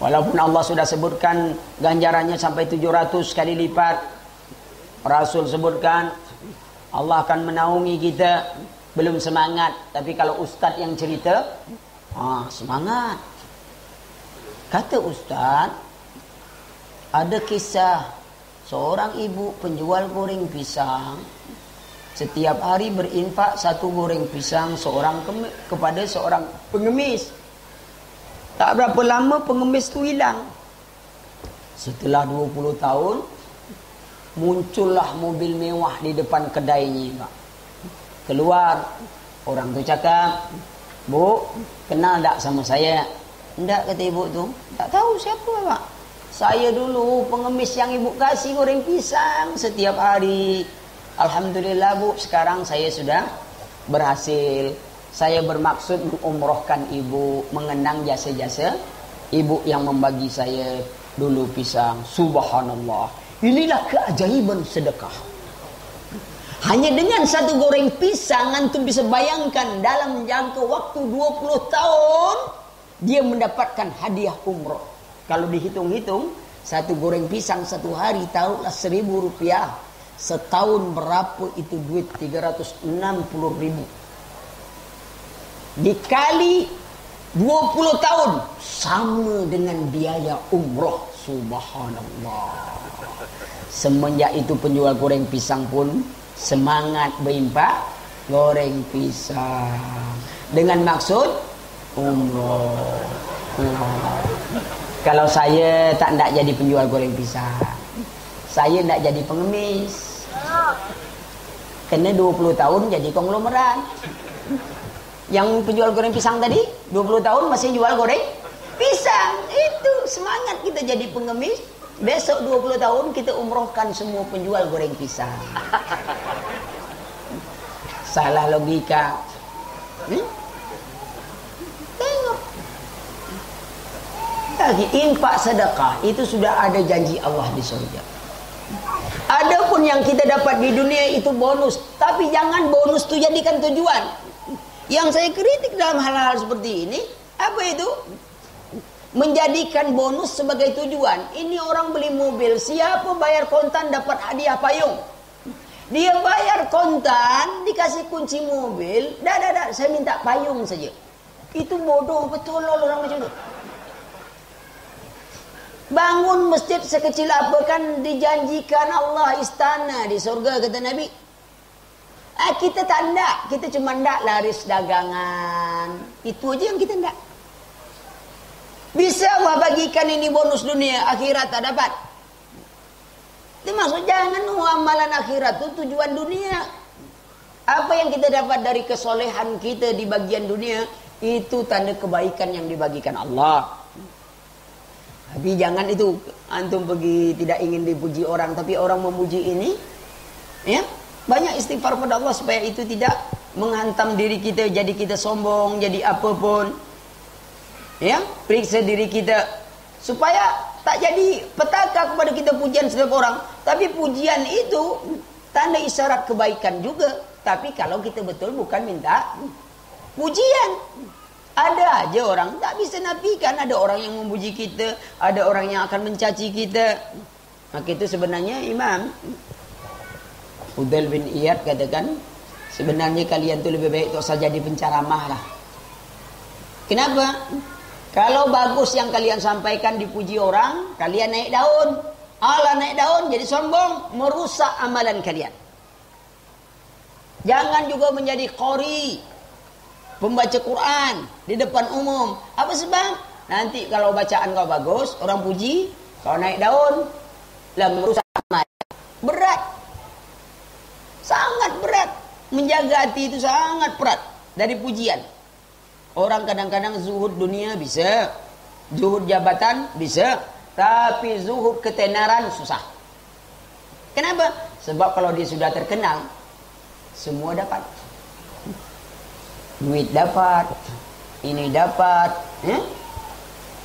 Walaupun Allah sudah sebutkan ganjarannya sampai 700 kali lipat. Rasul sebutkan Allah akan menaungi kita. Belum semangat. Tapi kalau ustaz yang cerita, semangat. Kata ustaz, ada kisah seorang ibu penjual goreng pisang. Setiap hari berinfak 1 goreng pisang kepada seorang pengemis. Tak berapa lama pengemis tu hilang. Setelah 20 tahun, muncullah mobil mewah di depan kedainya, Pak. Keluar, orang tu cakap, "Bu, kenal tak sama saya?" "Enggak," kata ibu tu. "Tak tahu siapa, Pak?" "Saya dulu pengemis yang ibu kasih goreng pisang setiap hari. Alhamdulillah, Bu, sekarang saya sudah berhasil. Saya bermaksud mengumrohkan ibu, mengenang jasa-jasa ibu yang membagi saya dulu pisang." Subhanallah. Inilah keajaiban sedekah. Hanya dengan 1 goreng pisang, antum bisa bayangkan dalam jangka waktu 20 tahun dia mendapatkan hadiah umroh. Kalau dihitung-hitung, 1 goreng pisang 1 hari taruhlah 1.000 rupiah. Setahun berapa itu duit? 360.000. Dikali 20 tahun sama dengan biaya umroh. Subhanallah. Semenjak itu penjual goreng pisang pun semangat berimpak goreng pisang dengan maksud umroh. Kalau saya tak nak jadi penjual goreng pisang, saya nak jadi pengemis. Kena 20 tahun jadi konglomerat. Yang penjual goreng pisang tadi 20 tahun masih jual goreng pisang. Itu semangat kita jadi pengemis. Besok 20 tahun kita umrohkan semua penjual goreng pisang. Salah logika. Tengok. Lagi infak sedekah itu sudah ada janji Allah di surga. Adapun yang kita dapat di dunia itu bonus, tapi jangan bonus itu jadikan tujuan. Yang saya kritik dalam hal-hal seperti ini, apa itu? Menjadikan bonus sebagai tujuan. Ini orang beli mobil, siapa bayar kontan dapat hadiah payung. Dia bayar kontan, dikasih kunci mobil, dah, saya minta payung saja. Itu bodoh, betul orang macam itu. Bangun masjid sekecil apa kan dijanjikan Allah istana di surga, kata Nabi. Kita tak ndak, kita cuma ndak laris dagangan. Itu aja yang kita ndak. Bisa Allah bagikan ini bonus dunia, akhirat tak dapat. Itu maksud jangan amalan akhirat itu tujuan dunia. Apa yang kita dapat dari kesolehan kita di bagian dunia, itu tanda kebaikan yang dibagikan Allah. Tapi jangan itu antum pergi tidak ingin dipuji orang, tapi orang memuji ini, ya banyak istighfar pada Allah supaya itu tidak menghantam diri kita, jadi kita sombong, jadi apapun. Ya, periksa diri kita supaya tak jadi petaka kepada kita pujian setiap orang. Tapi pujian itu tanda isyarat kebaikan juga. Tapi kalau kita betul bukan minta pujian. Ada aja orang tak bisa nafikan, ada orang yang memuji kita, ada orang yang akan mencaci kita. Maka itu sebenarnya Imam Fudail bin Iyad katakan, sebenarnya kalian tu lebih baik tak usah jadi penceramah lah. Kenapa? Kalau bagus yang kalian sampaikan dipuji orang, kalian naik daun. Allah naik daun jadi sombong, merusak amalan kalian. Jangan juga menjadi qori, pembaca Quran di depan umum. Apa sebab? Nanti kalau bacaan kau bagus, orang puji, kau naik daun, lah merusak amal. Berat. Menjaga hati itu sangat berat dari pujian. Orang kadang-kadang zuhud dunia bisa, zuhud jabatan bisa, tapi zuhud ketenaran susah. Kenapa? Sebab kalau dia sudah terkenal, semua dapat. Duit dapat, ini dapat,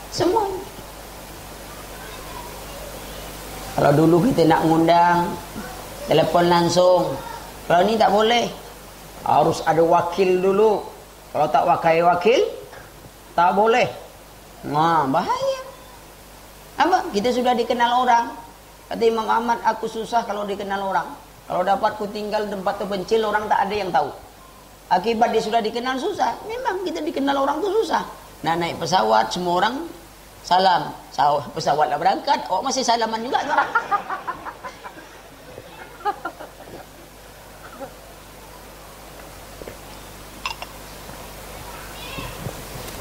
semua. Kalau dulu kita nak ngundang, telepon langsung. Kalau ini tak boleh, harus ada wakil dulu. Kalau tak pakai wakil, tak boleh. Nah, bahaya. Apa? Kita sudah dikenal orang. Kata Imam Ahmad, aku susah kalau dikenal orang. Kalau dapat ku tinggal tempat terpencil, orang tak ada yang tahu. Akibat dia sudah dikenal susah. Memang kita dikenal orang tu susah. Nah, naik pesawat, semua orang salam. Pesawat dah berangkat, awak masih salaman juga sekarang.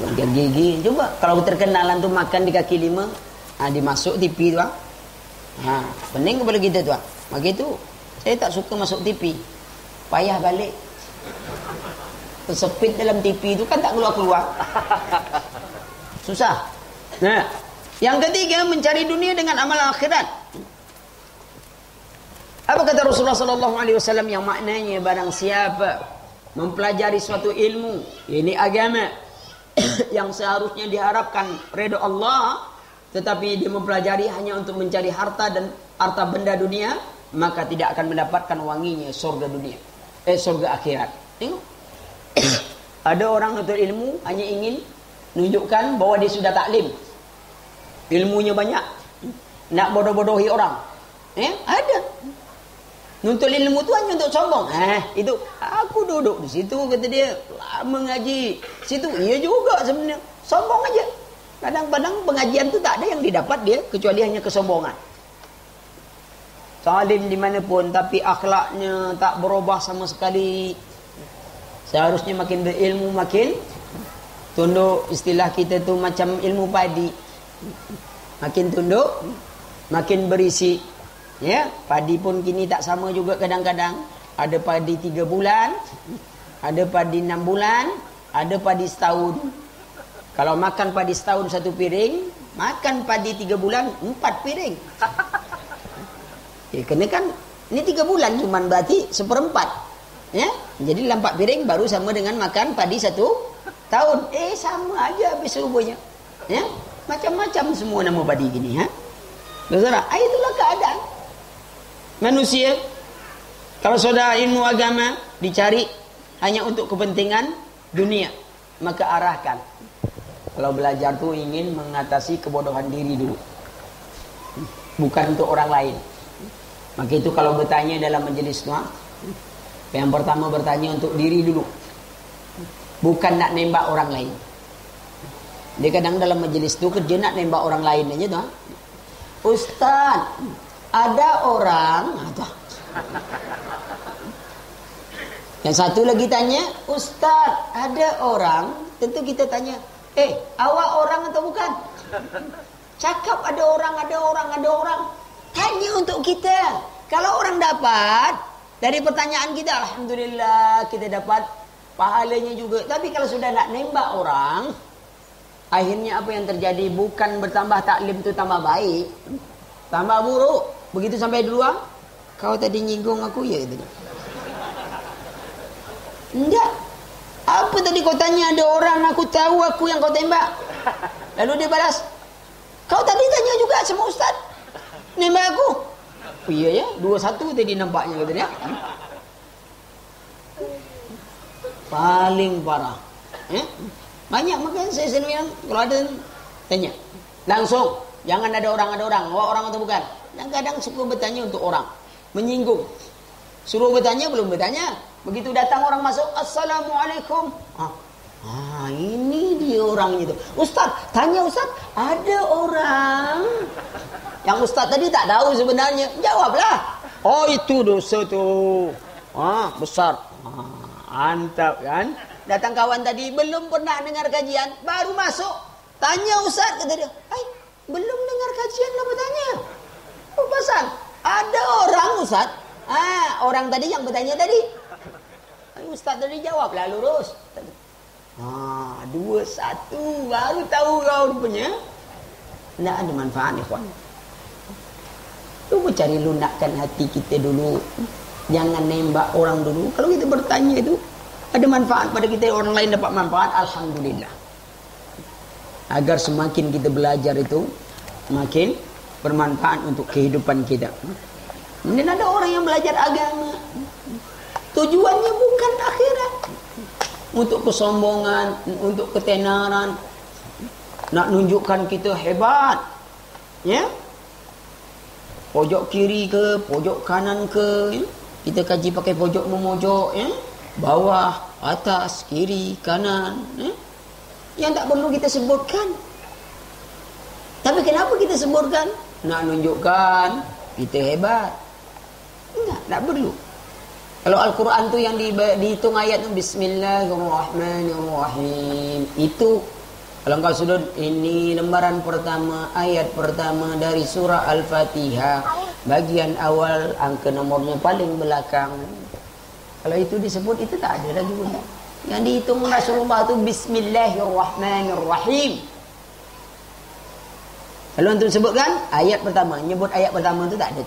Makan gigi. Coba kalau terkenalan tu makan di kaki lima, dimasuk TV tu. Pening kepada kita tu. Maka itu saya tak suka masuk TV. Payah balik. Tersepit dalam TV tu kan tak keluar-keluar. Susah. Nah, yang ketiga mencari dunia dengan amal akhirat. Apa kata Rasulullah sallallahu alaihi wasallam yang maknanya barang siapa mempelajari suatu ilmu, ini agama yang seharusnya diharapkan ridha Allah, tetapi dia mempelajari hanya untuk mencari harta dan harta benda dunia, maka tidak akan mendapatkan wanginya surga dunia, surga akhirat. Tengok. Ada orang nuntut ilmu hanya ingin menunjukkan bahwa dia sudah taklim, ilmunya banyak, nak bodoh-bodohi orang. Ada. Nuntut ilmu tu hanya untuk sombong. Itu aku duduk di situ, kata dia, lama ngaji. Situ iya juga sebenarnya. Sombong aja. Kadang-kadang pengajian tu tak ada yang didapat dia kecuali hanya kesombongan. Salim dimanapun tapi akhlaknya tak berubah sama sekali. Seharusnya makin berilmu makin tunduk. Istilah kita tu macam ilmu padi. Makin tunduk, makin berisi. Ya, padi pun kini tak sama juga kadang-kadang. Ada padi 3 bulan, ada padi 6 bulan, ada padi setahun. Kalau makan padi setahun 1 piring, makan padi 3 bulan 4 piring. Kena kan ini 3 bulan cuman berarti 1/4. Ya, jadi 4 piring baru sama dengan makan padi 1 tahun. Sama aja habis rupanya. Ya, macam-macam semua nama padi gini, Saudara, itulah keadaan manusia. Kalau saudara ilmu agama dicari hanya untuk kepentingan dunia, maka arahkan. Kalau belajar tu ingin mengatasi kebodohan diri dulu, bukan untuk orang lain. Maka itu kalau bertanya dalam majelis doa, yang pertama bertanya untuk diri dulu, bukan nak nembak orang lain. Dia kadang dalam majelis tu kerja nak nembak orang lain aja tu. Ustaz, ada orang, yang satu lagi tanya, Ustaz, ada orang. Tentu kita tanya, awak orang atau bukan? Cakap ada orang, ada orang, ada orang. Tanya untuk kita. Kalau orang dapat dari pertanyaan kita, alhamdulillah kita dapat pahalanya juga. Tapi kalau sudah nak nembak orang, akhirnya apa yang terjadi? Bukan bertambah taklim tu tambah baik, tambah buruk. Begitu sampai duluan, kau tadi nyinggung aku ya itu. Enggak. Apa tadi kau tanya ada orang, aku tahu aku yang kau tembak. Lalu dia balas, kau tadi tanya juga sama ustaz, nembak aku. Oh iya ya, 2-1 tadi nampaknya kata dia. Paling parah. Banyak makanya saya selalu bilang kalau ada tanya langsung, jangan ada orang, awak orang atau bukan. Dan kadang suka bertanya untuk orang, menyinggung. Suruh bertanya belum bertanya. Begitu datang orang masuk, assalamualaikum. Ini dia orangnya itu. Ustaz, tanya Ustaz, ada orang. Yang Ustaz tadi tak tahu sebenarnya. Jawablah. Oh itu dosa tu. Besar. Mantap kan. Datang kawan tadi belum pernah dengar kajian, baru masuk. Tanya Ustaz, kata dia. Belum dengar kajian lah bertanya. Pasal ada orang Ustaz. Orang tadi yang bertanya tadi. ustaz tadi jawab lah lurus. 2-1 baru tahu kau rupanya. Tak ada manfaat ikhwan. Cuba cari lunakkan hati kita dulu. Jangan nembak orang dulu. Kalau kita bertanya itu ada manfaat pada kita, orang lain dapat manfaat, alhamdulillah. Agar semakin kita belajar itu makin bermanfaat untuk kehidupan kita. Dan ada orang yang belajar agama, tujuannya bukan akhirat, untuk kesombongan, untuk ketenaran, nak nunjukkan kita hebat, ya. Pojok kiri ke, pojok kanan ke, ya? Kita kaji pakai pojok memojok, ya. Bawah, atas, kiri, kanan, ya? Yang tak perlu kita sebutkan. Tapi kenapa kita sebutkan? Nak nunjukkan kita hebat. Enggak, tak perlu. Kalau Al-Quran tu yang dihitung ayat tu Bismillahirrahmanirrahim. Itu kalau engkau sudah, ini lembaran pertama, ayat pertama dari surah Al-Fatihah, bagian awal, angka nomornya paling belakang. Kalau itu disebut, itu tak ada lagi pun. Yang dihitung Rasulullah tu Bismillahirrahmanirrahim. Kalau antum sebutkan ayat pertama, nyebut ayat pertama tu tak ada.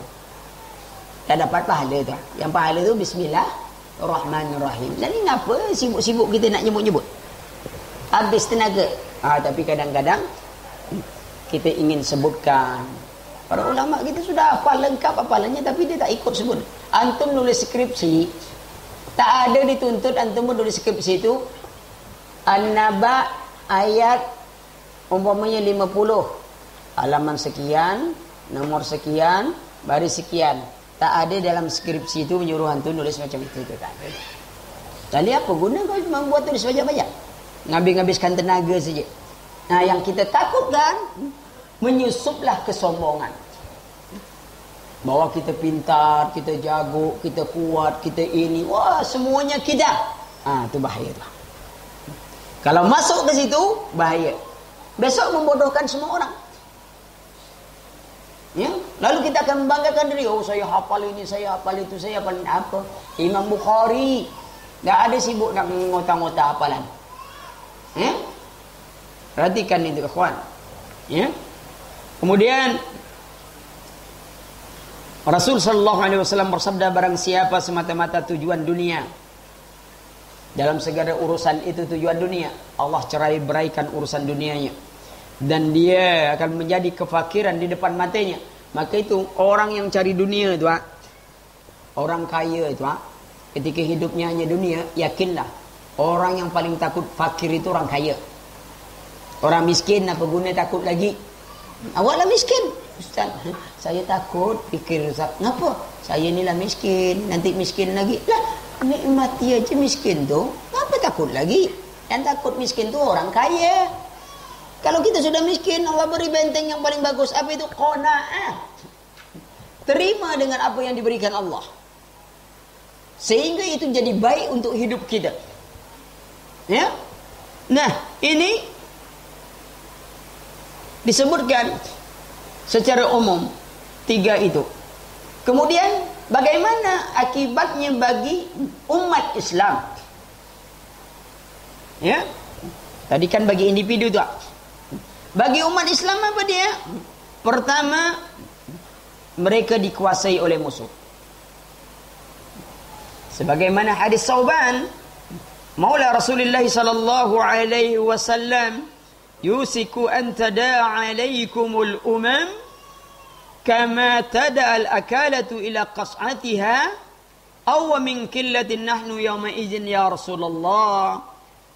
Tak dapat pahala tu. Yang pahala tu Bismillahirrahmanirrahim. Jadi kenapa sibuk-sibuk kita nak nyebut-nyebut? Habis tenaga. Tapi kadang-kadang kita ingin sebutkan. Para ulama kita sudah hafal lengkap hafalannya, tapi dia tak ikut sebut. Antum nulis skripsi, tak ada dituntut antum menulis skripsi itu An-Naba ayat umpamanya 50, halaman sekian, nomor sekian, baris sekian. Tak ada dalam skripsi itu menyuruh antum nulis macam itu, tak ada. Jadi apa guna kau cuma buat tulis banyak-banyak? Ngabis-ngabiskan tenaga saja. Nah, yang kita takutkan, menyusuplah kesombongan. Bahwa kita pintar, kita jago, kita kuat, kita ini, wah semuanya kita. Itu bahaya tu. Kalau masuk ke situ, bahaya. Besok membodohkan semua orang. Ya? Lalu kita akan membanggakan diri. Oh, saya hafal ini, saya hafal itu, saya hafal apa? Imam Bukhari. Tak ada sibuk nak ngota-ngota hafalan. Ya? Perhatikan itu, kawan. Ya? Kemudian Rasul sallallahu alaihi wasallam bersabda, barang siapa semata-mata tujuan dunia, dalam segala urusan itu tujuan dunia, Allah cerai-beraikan urusan dunianya, dan dia akan menjadi kefakiran di depan matanya. Maka itu orang yang cari dunia itu, orang kaya itu, ketika hidupnya hanya dunia, yakinlah orang yang paling takut fakir itu orang kaya. Orang miskin apa guna takut lagi? Awaklah miskin. Ustaz, saya takut. Fikir Ustaz, kenapa? Saya inilah miskin, nanti miskin lagi. Lah, nikmati aja miskin tu. Kenapa takut lagi? Yang takut miskin tu orang kaya. Kalau kita sudah miskin, Allah beri benteng yang paling bagus. Apa itu? Qanaah. Terima dengan apa yang diberikan Allah, sehingga itu jadi baik untuk hidup kita. Ya. Nah, ini disebutkan secara umum 3 itu. Kemudian bagaimana akibatnya bagi umat Islam? Ya. Tadi kan bagi individu tu. Bagi umat Islam apa dia? Pertama, mereka dikuasai oleh musuh. Sebagaimana hadis Sauban, Maula Rasulullah sallallahu alaihi wasallam, yusiku an tada'a alaikumul umam kama tada'a al-akalatu ila qas'atiha aw min qillatin nahnu yawma idzin ya Rasulullah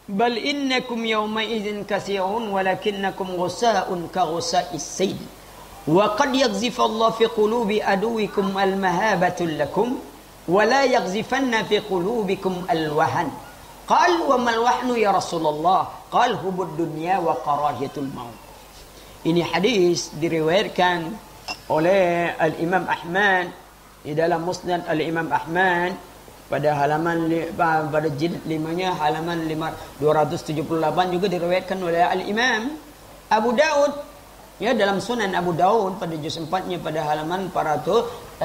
bal innakum yawma idzin katsirun walakinnakum ghusaa'un ka ghusaa'is sayl wa qad yaghzifu Allah fi qulubi aduwikum al-mahabatu lakum wa la yaghzifanna fi qulubikum al-wahan. Qal wa mal wahnu ya Rasulullah? Qal hubud dunya wa karahiyatul maut. Ini hadis diriwayatkan oleh Al-Imam Ahmad di dalam Musnad Al-Imam Ahmad pada halaman pada jilid 5-nya halaman 278, juga diriwayatkan oleh Al-Imam Abu Daud ya dalam Sunan Abu Daud pada juz 4-nya pada halaman 111.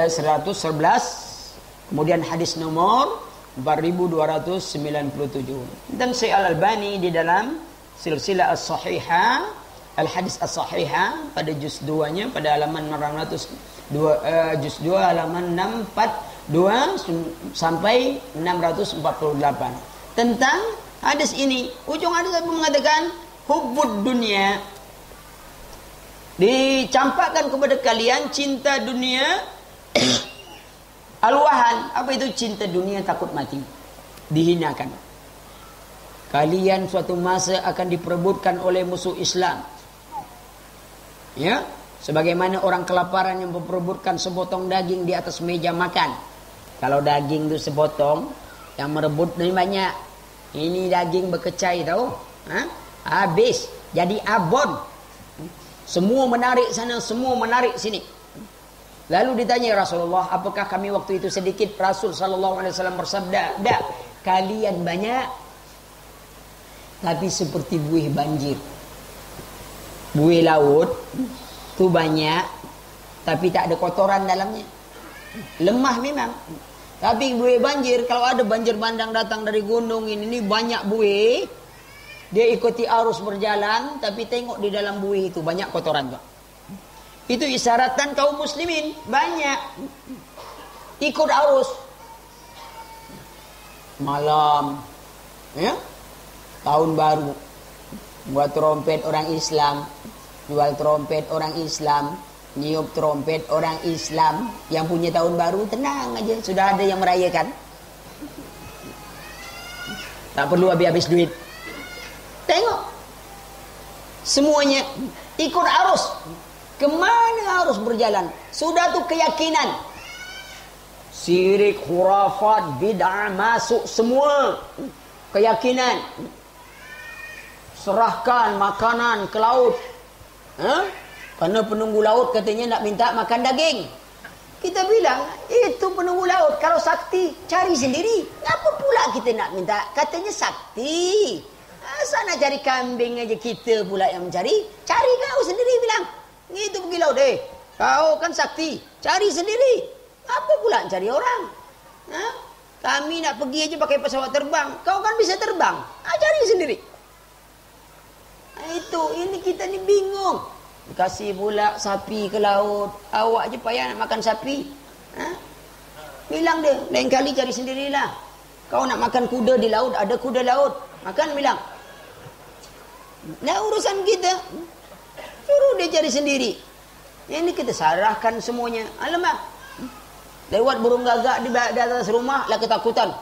Kemudian hadis nomor 4297. Dan Syekh Al-Albani di dalam Silsilah As-Sahihah, Al-Hadis As-Sahihah pada juz 2-nya pada halaman 602, juz 2 halaman 642 sampai 648 tentang hadis ini. Ujung hadis mengatakan hubbud dunia, dicampakkan kepada kalian cinta dunia. Alwahan, apa itu cinta dunia? Takut mati, dihinakan. Kalian suatu masa akan diperebutkan oleh musuh Islam. Ya, sebagaimana orang kelaparan yang memperebutkan sepotong daging di atas meja makan. Kalau daging itu sepotong, yang merebut lebih banyak. Ini daging berkecai tahu? Habis, jadi abon. Semua menarik sana, semua menarik sini. Lalu ditanya Rasulullah, apakah kami waktu itu sedikit? Rasul sallallahu alaihi wasallam bersabda, "Dak, kalian banyak tapi seperti buih banjir." Buih laut tu banyak tapi tak ada kotoran dalamnya. Lemah memang. Tapi buih banjir, kalau ada banjir bandang datang dari gunung ini banyak buih, dia ikuti arus berjalan tapi tengok di dalam buih itu banyak kotoran tu. Itu isyaratan kaum muslimin banyak ikut arus. Malam, ya, tahun baru, buat trompet orang Islam, jual trompet orang Islam, niup trompet orang Islam. Yang punya tahun baru tenang aja, sudah ada yang merayakan. Tak perlu habis-habis duit. Tengok, semuanya ikut arus. Kemana harus berjalan? Sudah tuh keyakinan. Syirik, khurafat, bid'ah masuk semua. Keyakinan. Serahkan makanan ke laut. Karena penunggu laut katanya nak minta makan daging. Kita bilang, itu penunggu laut. Kalau sakti, cari sendiri. Apa pula kita nak minta? Katanya sakti. Sana cari kambing aja, kita pula yang mencari. Cari kau sendiri bilang. Itu pergi laut kau kan sakti, cari sendiri. Apa pula cari orang? Kami nak pergi aja pakai pesawat terbang, kau kan bisa terbang, cari sendiri. Ini kita ni bingung. Kasih pula sapi ke laut, awak je payah nak makan sapi. Bilang dia, lain kali cari sendirilah. Kau nak makan kuda di laut, ada kuda laut, makan bilang. Nah urusan kita. Suruh dia cari sendiri. Ini kita sarahkan semuanya. Alamak, lewat burung gagak di atas rumah lah ketakutan.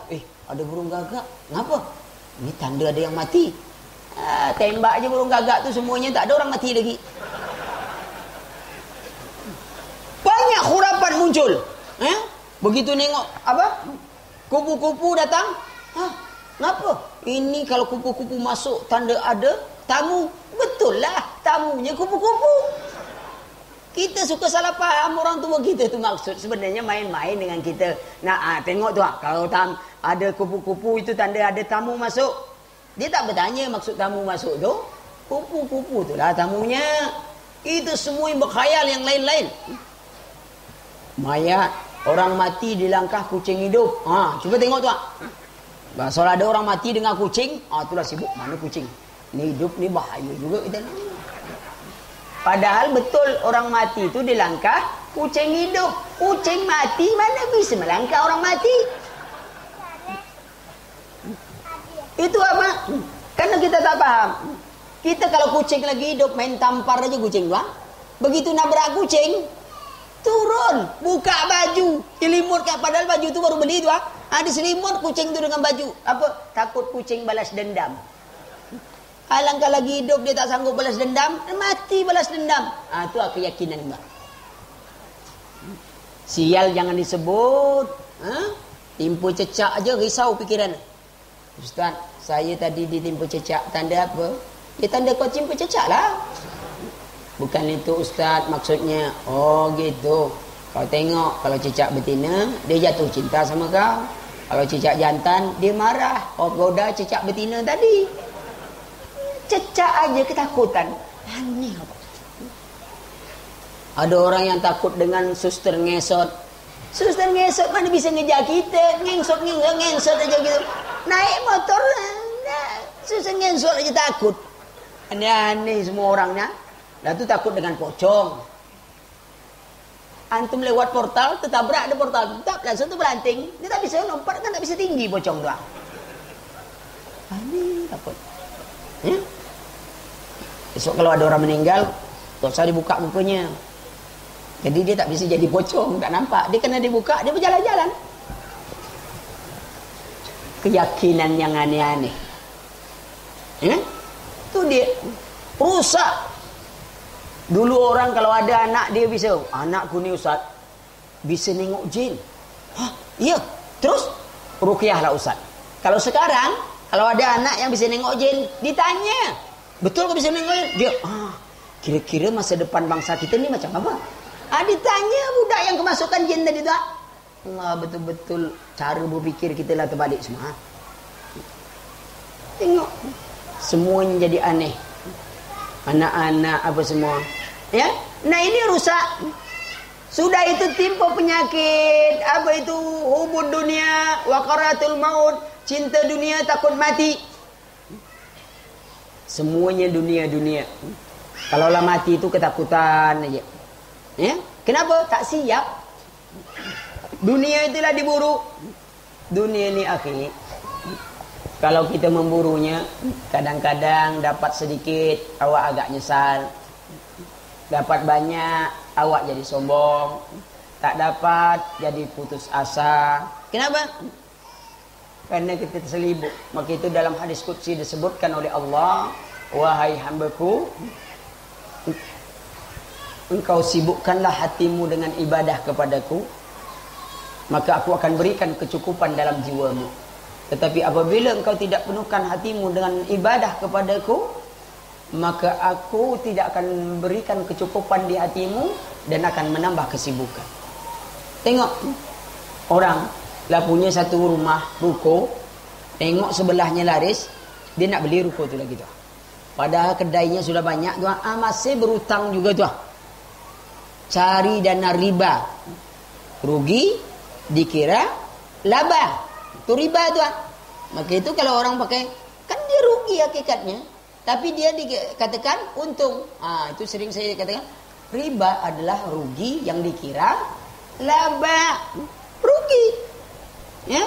Ada burung gagak. Kenapa? Ini tanda ada yang mati. Tembak aja burung gagak tu semuanya, tak ada orang mati lagi. Banyak khurafat muncul. Begitu nengok apa? Kupu-kupu datang. Kenapa? Ini kalau kupu-kupu masuk tanda ada tamu. Betul lah, tamunya kupu-kupu. Kita suka salah paham orang tua kita tu maksud sebenarnya main-main dengan kita. Nah, tengok tu kalau ada kupu-kupu itu tanda ada tamu masuk. Dia tak bertanya maksud tamu masuk tu. Kupu-kupu tu lah tamunya. Itu semua yang berkhayal yang lain-lain. Mayat, orang mati di langkah kucing hidup. Cuba tengok tu. Kalau ada orang mati dengan kucing, itulah sibuk. Mana kucing? Ni hidup ni bahaya juga kita ni. Padahal betul orang mati itu di langkah kucing hidup. Kucing mati mana bisa melangkah orang mati? Itu apa? Karena kita tak paham. Kita kalau kucing lagi hidup main tampar aja kucing tu. Begitu nabrak kucing, turun, buka baju, selimut kat, padahal baju tu baru beli tu. Ada selimut kucing tu dengan baju. Apa? Takut kucing balas dendam. Alangkah lagi hidup dia tak sanggup balas dendam, mati balas dendam. Itu keyakinan mbak. Sial jangan disebut. Timpu cecak aja risau pikiran. Ustaz, saya tadi ditimpu cecak, tanda apa? Ya tanda kau timpu cecak lah. Bukan itu Ustaz maksudnya. Oh gitu. Kau tengok kalau cecak betina, dia jatuh cinta sama kau. Kalau cecak jantan, dia marah. Kau goda cecak betina tadi. Cecak aja ketakutan. Aneh apa? Ada orang yang takut dengan suster ngesot. Suster ngesot mana bisa ngejar kita, ngengsot aja gitu. Naik motor nah, suster ngesot aja takut. Aneh-aneh semua orangnya. Lah tu takut dengan pocong. Antum lewat portal, tertabrak ada portal, tetap langsung tu beranting. Dia tak bisa lompat kan, tak bisa tinggi pocong tu. Aneh takut. Ya? Besok kalau ada orang meninggal, tak usah dibuka mukanya. Jadi dia tak bisa jadi pocong, tak nampak. Dia kena dibuka, dia berjalan-jalan. Keyakinan yang aneh-aneh. Ya? Itu dia. Rusak. Dulu orang kalau ada anak dia bisa, anakku ni Ustaz, bisa nengok jin. Hah? Iya. Terus? Ruqyah lah Ustaz. Kalau sekarang, kalau ada anak yang bisa nengok jin, ditanya. Betul ke bisa nengok jin? Dia, kira-kira masa depan bangsa kita ni macam apa? Ditanya budak yang kemasukan jin tadi tak? Allah, betul-betul cara berfikir kita lah terbalik semua. Tengok. Semuanya jadi aneh. Anak-anak apa semua. Ya? Nah ini rusak. Sudah itu timpa penyakit. Apa itu? Hubud dunia. Waqaratul maut. Cinta dunia takut mati. Semuanya dunia-dunia. Kalaulah mati itu ketakutan aja. Ya? Kenapa? Tak siap. Dunia itulah diburu. Dunia ni akhir. Kalau kita memburunya, kadang-kadang dapat sedikit, awak agak nyesal. Dapat banyak, awak jadi sombong. Tak dapat, jadi putus asa. Kenapa? Karena kita terselibuk. Maka itu dalam hadis qudsi disebutkan oleh Allah, wahai hambaku, engkau sibukkanlah hatimu dengan ibadah kepadaku, maka aku akan berikan kecukupan dalam jiwamu. Tetapi apabila engkau tidak penuhkan hatimu dengan ibadah kepadaku, maka aku tidak akan berikan kecukupan di hatimu dan akan menambah kesibukan. Tengok orang lah punya satu rumah ruko, tengok sebelahnya laris, dia nak beli ruko tu lagi tu. Padahal kedainya sudah banyak tu, masih berutang juga tu. Cari dana riba, rugi dikira laba, itu riba tu. Maka itu kalau orang pakai, kan dia rugi hakikatnya, tapi dia dikatakan untung. Itu sering saya katakan, riba adalah rugi yang dikira laba, rugi. Ya,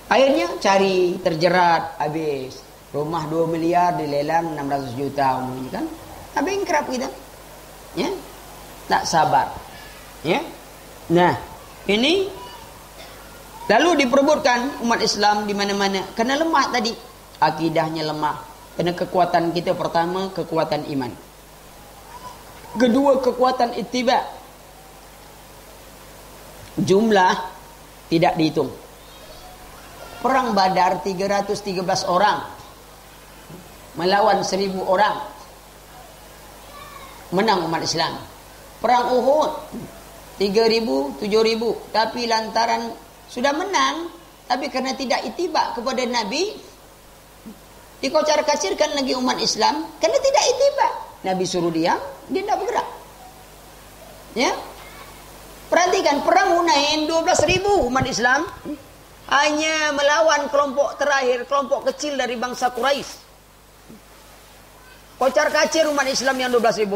akhirnya cari terjerat, habis rumah 2 miliar dilelang 600 juta umumnya kan, bankrupt kita. Ya, tak sabar. Ya, nah ini lalu diperebutkan umat Islam di mana-mana karena lemah tadi, akidahnya lemah. Karena kekuatan kita pertama kekuatan iman, kedua kekuatan ittiba. Jumlah tidak dihitung. Perang Badar 313 orang melawan 1000 orang, menang umat Islam. Perang Uhud 3000, 7000, tapi lantaran sudah menang, tapi karena tidak ittiba kepada Nabi, dikocar-kacirkan lagi umat Islam karena tidak ittiba. Nabi suruh dia tidak bergerak. Ya, perhatikan perang Hunain 12.000 umat Islam hanya melawan kelompok terakhir, kelompok kecil dari bangsa Quraisy. Kocar-kacir umat Islam yang 12.000.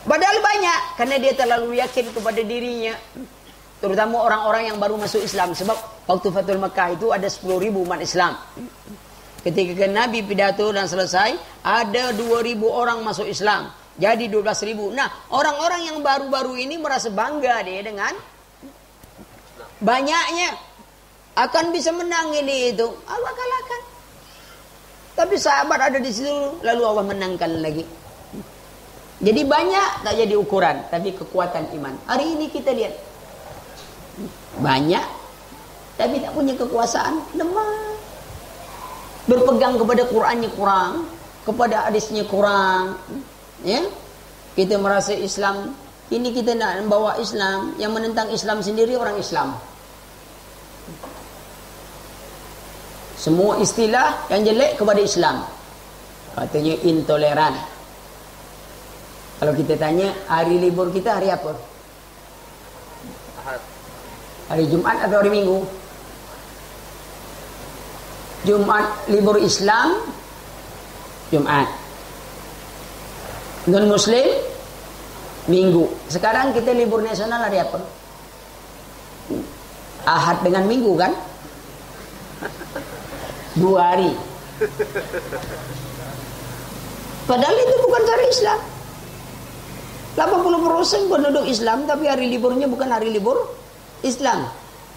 Padahal banyak, karena dia terlalu yakin kepada dirinya. Terutama orang-orang yang baru masuk Islam. Sebab waktu Fathul Makkah itu ada 10.000 umat Islam. Ketika Nabi pidato dan selesai, ada 2.000 orang masuk Islam. Jadi 12.000. Nah, orang-orang yang baru-baru ini merasa bangga dia dengan banyaknya, akan bisa menang ini itu. Allah kalahkan. Tapi sahabat ada di situ, lalu Allah menangkan lagi. Jadi banyak tak jadi ukuran, tapi kekuatan iman. Hari ini kita lihat banyak, tapi tak punya kekuasaan, lemah. Berpegang kepada Qurannya kurang, kepada hadisnya kurang. Ya, kita merasa Islam. Ini kita nak membawa Islam, yang menentang Islam sendiri orang Islam. Semua istilah yang jelek kepada Islam, katanya intoleran. Kalau kita tanya hari libur kita hari apa? Hari Jumat atau hari Minggu? Jumat libur Islam, Jumat. Non Muslim, Minggu. Sekarang kita libur nasional hari apa? Ahad dengan Minggu kan? 2 hari. Padahal itu bukan cara Islam. 80% penduduk Islam, tapi hari liburnya bukan hari libur Islam.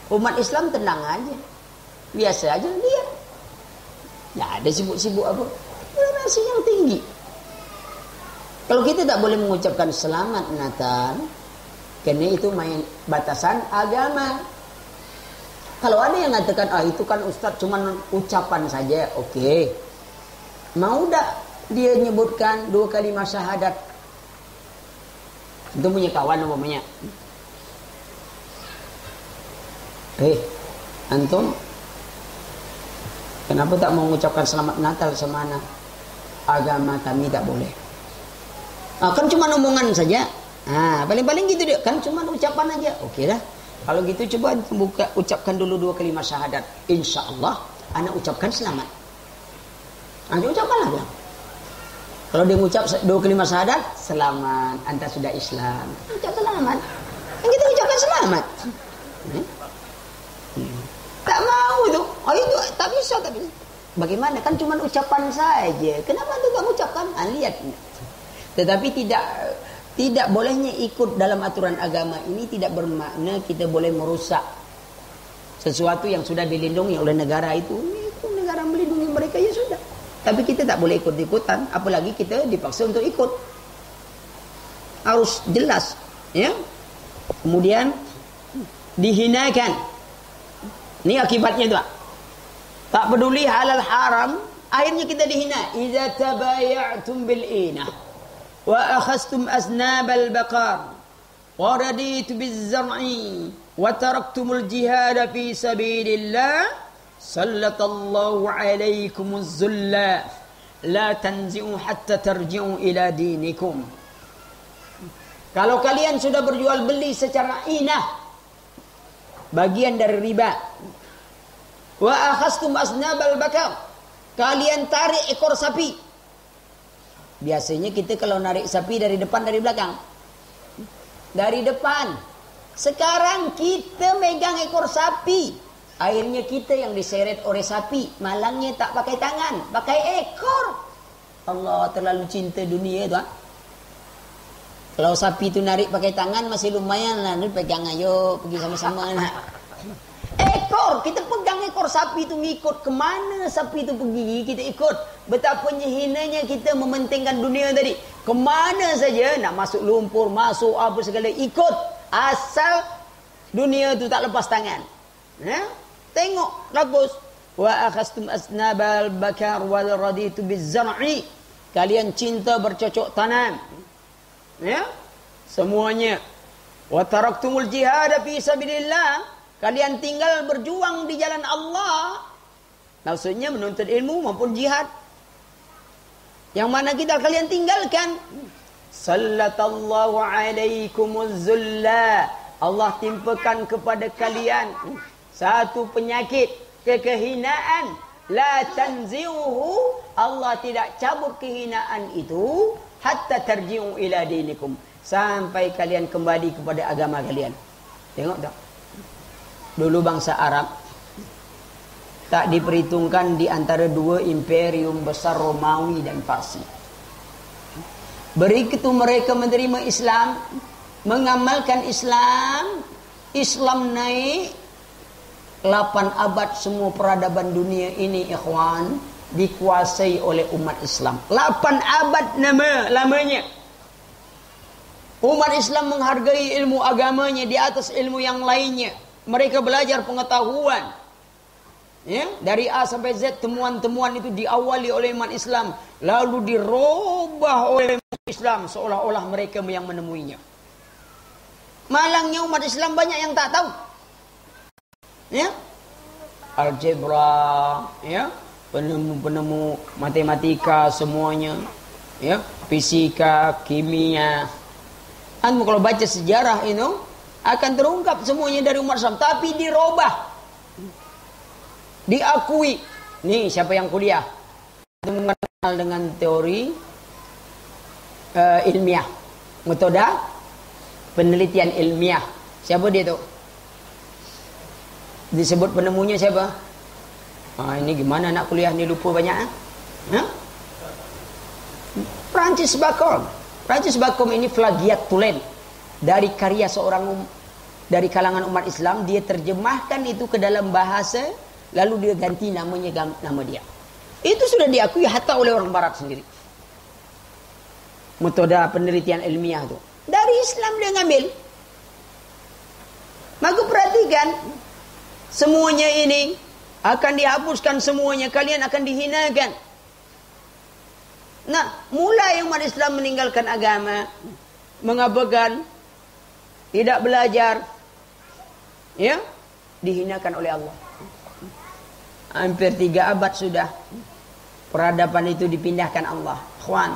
Umat Islam tenang aja, biasa aja dia. Ya ada sibuk-sibuk apa? Toleransi yang tinggi. Kalau kita tak boleh mengucapkan selamat Natal, karena itu main batasan agama. Kalau ada yang mengatakan, itu kan Ustadz cuma ucapan saja, oke. Mau tak dia nyebutkan 2 kalimat syahadat? Itu punya kawan umpamanya. Antum kenapa tak mau mengucapkan selamat Natal sama anak? Agama kami tak boleh. Kan cuma omongan saja. Paling-paling gitu dia. Kan cuma ucapan aja. Oke dah. Kalau gitu coba ucapkan dulu 2 kalimat syahadat. Insya Allah anak ucapkan selamat. Ucapkanlah bilang. Kalau dia mengucap 2 kalimat syahadat, selamat, anta sudah Islam. Ucap selamat. Kita ucapkan selamat. Tak mau itu. Itu tak bisa. Bagaimana? Kan cuma ucapan saja. Kenapa tu tak ucapkan? Lihat. Tetapi tidak bolehnya ikut dalam aturan agama ini tidak bermakna kita boleh merusak sesuatu yang sudah dilindungi oleh negara itu. Itu negara melindungi mereka, ya sudah. Tapi kita tak boleh ikut-ikutan, apalagi kita dipaksa untuk ikut. Harus jelas, ya. Kemudian dihinakan. Ini akibatnya itu. Tak peduli halal haram, akhirnya kita dihina. Idza tabaya'tum bil inah wa akhastum aznabal baqar wa raditu biz zar'i wa taraktumul jihad fi sabilillah sallallahu alaikumuz zulla la tanzi'u hatta tarji'u ila dinikum. Kalau kalian sudah berjual beli secara inah, bagian dari riba, wa akhastum asnabal bakar, kalian tarik ekor sapi. Biasanya kita kalau narik sapi dari depan, dari belakang, dari depan. Sekarang kita megang ekor sapi, akhirnya kita yang diseret oleh sapi. Malangnya tak pakai tangan, pakai ekor. Allah terlalu cinta dunia itu. Kalau sapi itu narik pakai tangan masih lumayan lah, pegang ayo pergi sama-sama. Ekor, kita pegang ekor sapi itu, ngikut kemana sapi itu pergi kita ikut. Betapa hinanya kita mementingkan dunia tadi. Kemana saja nak masuk lumpur, masuk apa segala ikut, asal dunia itu tak lepas tangan. Tengok bagus. Wa akhastum asnabal bakar wal raditu biz zar'i, kalian cinta bercocok tanam. Ya, semuanya. Wa taraktumul jihad fi sabilillah, kalian tinggal berjuang di jalan Allah. Maksudnya menuntut ilmu maupun jihad. Yang mana kita kalian tinggalkan. Sallallahu alaikumuz zulla, Allah timpakan kepada kalian satu penyakit, kehinaan. La tanzi'uhu, Allah tidak cabut kehinaan itu hatta tarji'u ila dinikum, sampai kalian kembali kepada agama kalian. Tengok tak? Dulu bangsa Arab tak diperhitungkan di antara 2 imperium besar, Romawi dan Parsi. Begitu mereka menerima Islam, mengamalkan Islam, Islam naik 8 abad, semua peradaban dunia ini ikhwan dikuasai oleh umat Islam. 8 abad lamanya. Umat Islam menghargai ilmu agamanya di atas ilmu yang lainnya. Mereka belajar pengetahuan. Ya, dari A sampai Z, temuan-temuan itu diawali oleh umat Islam, lalu dirubah oleh umat Islam seolah-olah mereka yang menemuinya. Malangnya umat Islam banyak yang tak tahu. Ya, algebra, ya, penemu-penemu matematika semuanya, ya, fisika, kimia. Anda kalau baca sejarah itu, Akan terungkap semuanya dari umat Islam. Tapi dirubah. Diakui. Nih siapa yang kuliah? Mengenal dengan teori ilmiah. Metode penelitian ilmiah. Siapa dia tuh? Disebut penemunya siapa? Ini gimana anak kuliah ni lupa banyak? Francis Bacon. Francis Bacon ini plagiat tulen dari karya seorang dari kalangan umat Islam. Dia terjemahkan itu ke dalam bahasa, lalu dia ganti namanya nama dia. Itu sudah diakui hatta oleh orang Barat sendiri. Metode penelitian ilmiah itu dari Islam dia ngambil. Maka perhatikan, semuanya ini akan dihapuskan semuanya, kalian akan dihinakan. Nah, mulai umat Islam meninggalkan agama, mengabaikan, tidak belajar, ya, dihinakan oleh Allah. Hampir 3 abad sudah peradaban itu dipindahkan Allah. Ikhwan,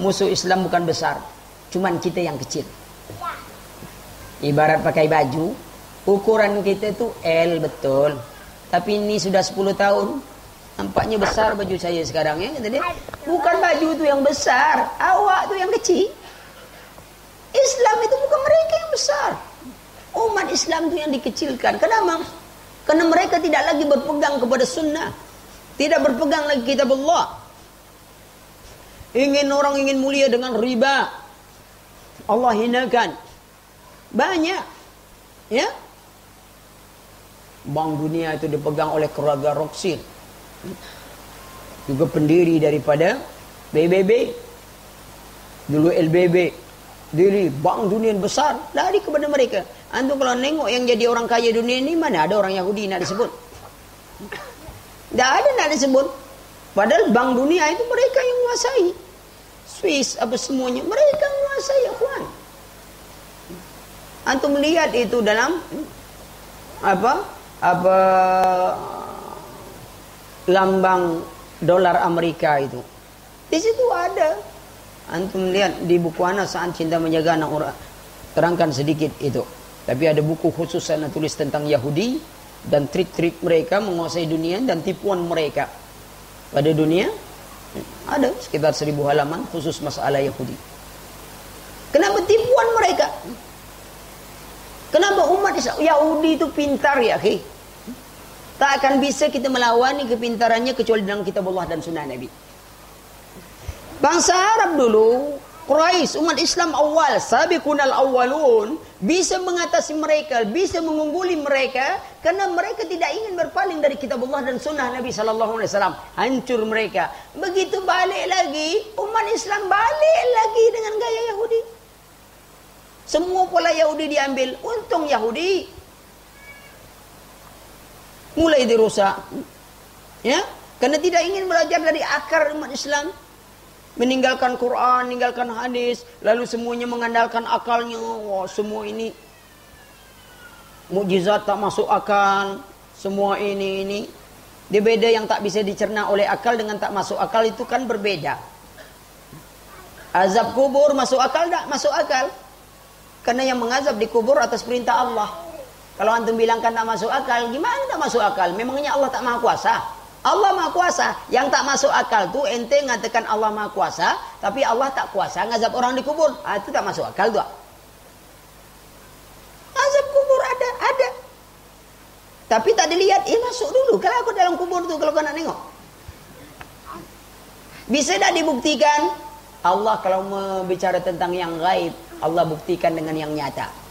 musuh Islam bukan besar, cuman kita yang kecil. Ibarat pakai baju, ukuran kita itu L betul. Tapi ini sudah 10 tahun, nampaknya besar baju saya sekarang ya. Bukan baju itu yang besar, awak itu yang kecil. Islam itu bukan mereka yang besar. Umat Islam itu yang dikecilkan. Kenapa? Karena mereka tidak lagi berpegang kepada sunnah. Tidak berpegang lagi kitab Allah. Orang ingin mulia dengan riba, Allah hinakan. Banyak. Ya. Bank Dunia itu dipegang oleh keluarga Rothschild. Juga pendiri daripada PBB. Dulu LBB. Diri Bank Dunia besar. Lari kepada mereka. Antum kalau nengok yang jadi orang kaya dunia ini, mana ada orang Yahudi nak disebut? Tidak ada nak disebut. Padahal Bank Dunia itu mereka yang menguasai. Swiss apa semuanya. Mereka menguasai, ikhwan. Antum melihat itu dalam lambang dolar Amerika itu. Di situ ada. Antum lihat di buku anak Saat Cinta Menjaga Anak Orang. Terangkan sedikit itu. Tapi ada buku khusus saya tulis tentang Yahudi dan trik-trik mereka menguasai dunia dan tipuan mereka pada dunia. Ada sekitar 1000 halaman khusus masalah Yahudi. Kenapa tipuan mereka? Kenapa umat Yahudi itu pintar ya, akhi? Tak akan bisa kita melawani kepintarannya kecuali dalam kitab Allah dan sunnah Nabi. Bangsa Arab dulu, Quraisy, umat Islam awal, sabiqunal awwalun, bisa mengatasi mereka, bisa mengungguli mereka, karena mereka tidak ingin berpaling dari kitab Allah dan sunnah Nabi SAW. Hancur mereka. Begitu balik lagi, umat Islam balik lagi dengan gaya Yahudi. Semua pola Yahudi diambil. Untung Yahudi mulai dirusak, ya, karena tidak ingin belajar dari akar umat Islam, meninggalkan Quran, meninggalkan hadis, lalu semuanya mengandalkan akalnya. Wah, semua ini mukjizat tak masuk akal, semua ini. Dia beda yang tak bisa dicerna oleh akal dengan tak masuk akal itu kan berbeda. Azab kubur masuk akal tak? Masuk akal. Karena yang mengazab di kubur atas perintah Allah. Kalau antum bilangkan tak masuk akal, gimana tak masuk akal? Memangnya Allah tak maha kuasa? Allah maha kuasa. Yang tak masuk akal tuh ente ngatakan Allah maha kuasa, tapi Allah tak kuasa ngazab orang di kubur. Itu tak masuk akal tuh. Azab kubur ada. Tapi tak dilihat, masuk dulu. Kalau aku dalam kubur tuh, kalau kau nak nengok. Bisa tak dibuktikan? Allah kalau berbicara tentang yang gaib, Allah buktikan dengan yang nyata.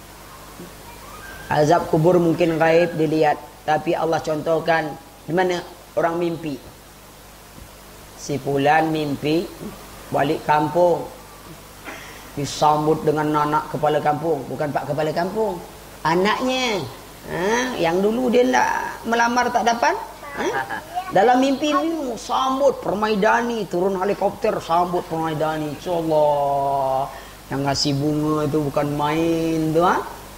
Azab kubur mungkin gaib dilihat, tapi Allah contohkan di mana orang mimpi. Si fulan mimpi balik kampung, disambut dengan anak kepala kampung, bukan pak kepala kampung, anaknya. Yang dulu dia nak melamar tak dapat. Dalam mimpi ini sambut Permaidani, turun helikopter sambut Permaidani. Insyaallah yang ngasih bunga itu bukan main tu.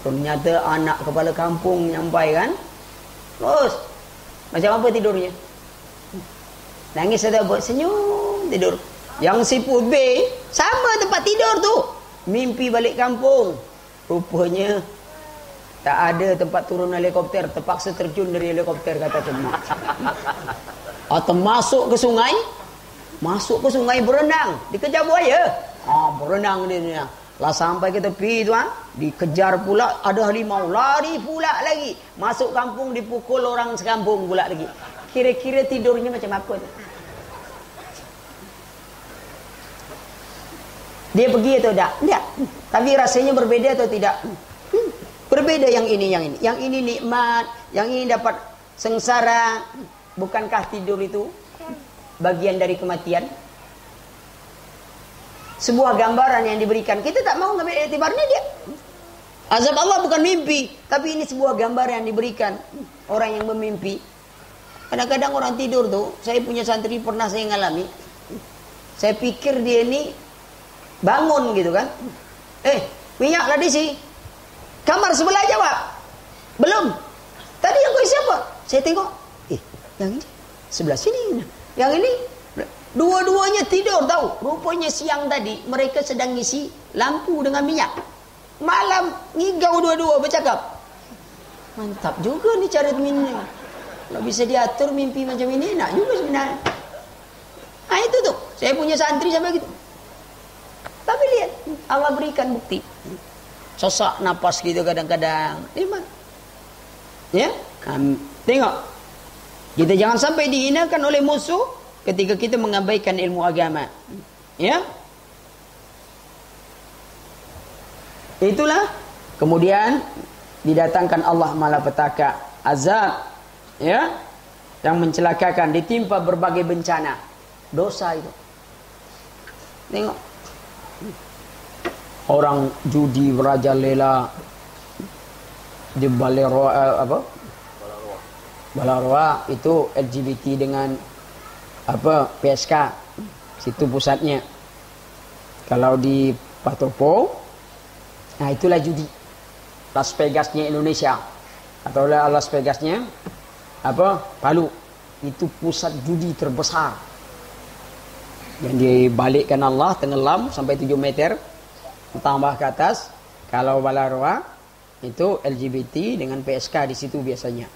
Ternyata anak kepala kampung nyampai kan. Terus macam apa tidurnya? Nangis ada buat senyum tidur. Yang si B sama tempat tidur tu. Mimpi balik kampung. Rupanya Tak ada tempat turun helikopter, terpaksa terjun dari helikopter kata cuma. Atau masuk ke sungai berenang, dikejar buaya. Berenang dia. Lah sampai ke tepi tu dikejar pula ada harimau, lari pula lagi. Masuk kampung dipukul orang sekampung pula lagi. Kira-kira tidurnya macam apa tu? Dia pergi atau tak? Tidak. Tapi rasanya berbeda atau tidak? Berbeda yang ini. Yang ini nikmat, yang ini dapat sengsara. Bukankah tidur itu bagian dari kematian? Sebuah gambaran yang diberikan. Kita tak mau ngambil iktibarnya dia. Azab Allah bukan mimpi, tapi ini sebuah gambaran yang diberikan orang yang bermimpi. Kadang-kadang orang tidur tuh, saya punya santri pernah saya ngalami. Saya pikir dia ini bangun gitu kan. Minyak lah di sini. Kamar sebelah jawab. Belum. Tadi yang kau isi apa? Saya tengok. Yang ini sebelah sini. Yang ini dua-duanya tidur tahu. Rupanya siang tadi mereka sedang ngisi lampu dengan minyak. Malam ngigau dua-dua bercakap. Mantap juga nih cara mimpi. Kalau bisa diatur mimpi macam ini enak juga sebenarnya. Itu tuh. Saya punya santri sampai gitu. Tapi lihat, Allah berikan bukti. Sesak napas gitu kadang-kadang. Ya? Tengok. Kita jangan sampai dihinakan oleh musuh ketika kita mengabaikan ilmu agama. Ya? Itulah. Kemudian didatangkan Allah malapetaka, azab, ya, yang mencelakakan, ditimpa berbagai bencana. Dosa itu. Tengok. Orang judi merajalela di Balaroa itu LGBT dengan PSK situ pusatnya. Kalau di Patopo, itulah judi. Las Vegasnya Indonesia atau Las Vegasnya Palu, itu pusat judi terbesar yang dibalikkan Allah, tenggelam sampai 7 meter. Tambah ke atas. Kalau Balaroa itu LGBT dengan PSK di situ biasanya.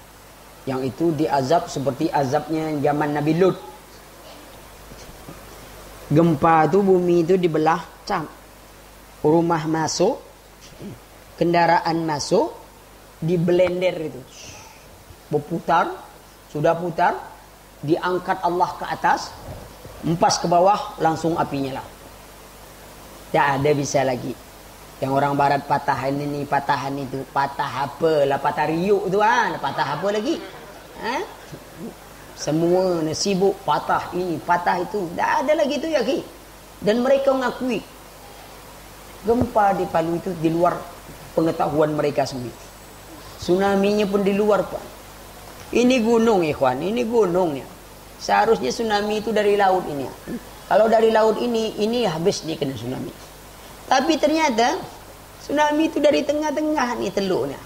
Yang itu diazab seperti azabnya zaman Nabi Lut. Gempa itu, bumi itu dibelah cam. Rumah masuk, kendaraan masuk, diblender itu. Berputar, sudah putar, diangkat Allah ke atas, empas ke bawah, langsung apinya lah. Tak ada bisa lagi. Yang orang barat patahan ini, patahan itu. Patah apa lah, patah riuk tu patah apa lagi? Semua sibuk patah ini, patah itu. Tak ada lagi tu ya ki. Dan mereka mengakui gempa di Palu itu di luar pengetahuan mereka sendiri. Tsunami-nya pun di luar Pak. Ini gunung ikhwan, ini gunungnya. Seharusnya tsunami itu dari laut ini. Kalau dari laut ini habis dia kena tsunami. Tapi ternyata tsunami itu dari tengah-tengah nih teluknya.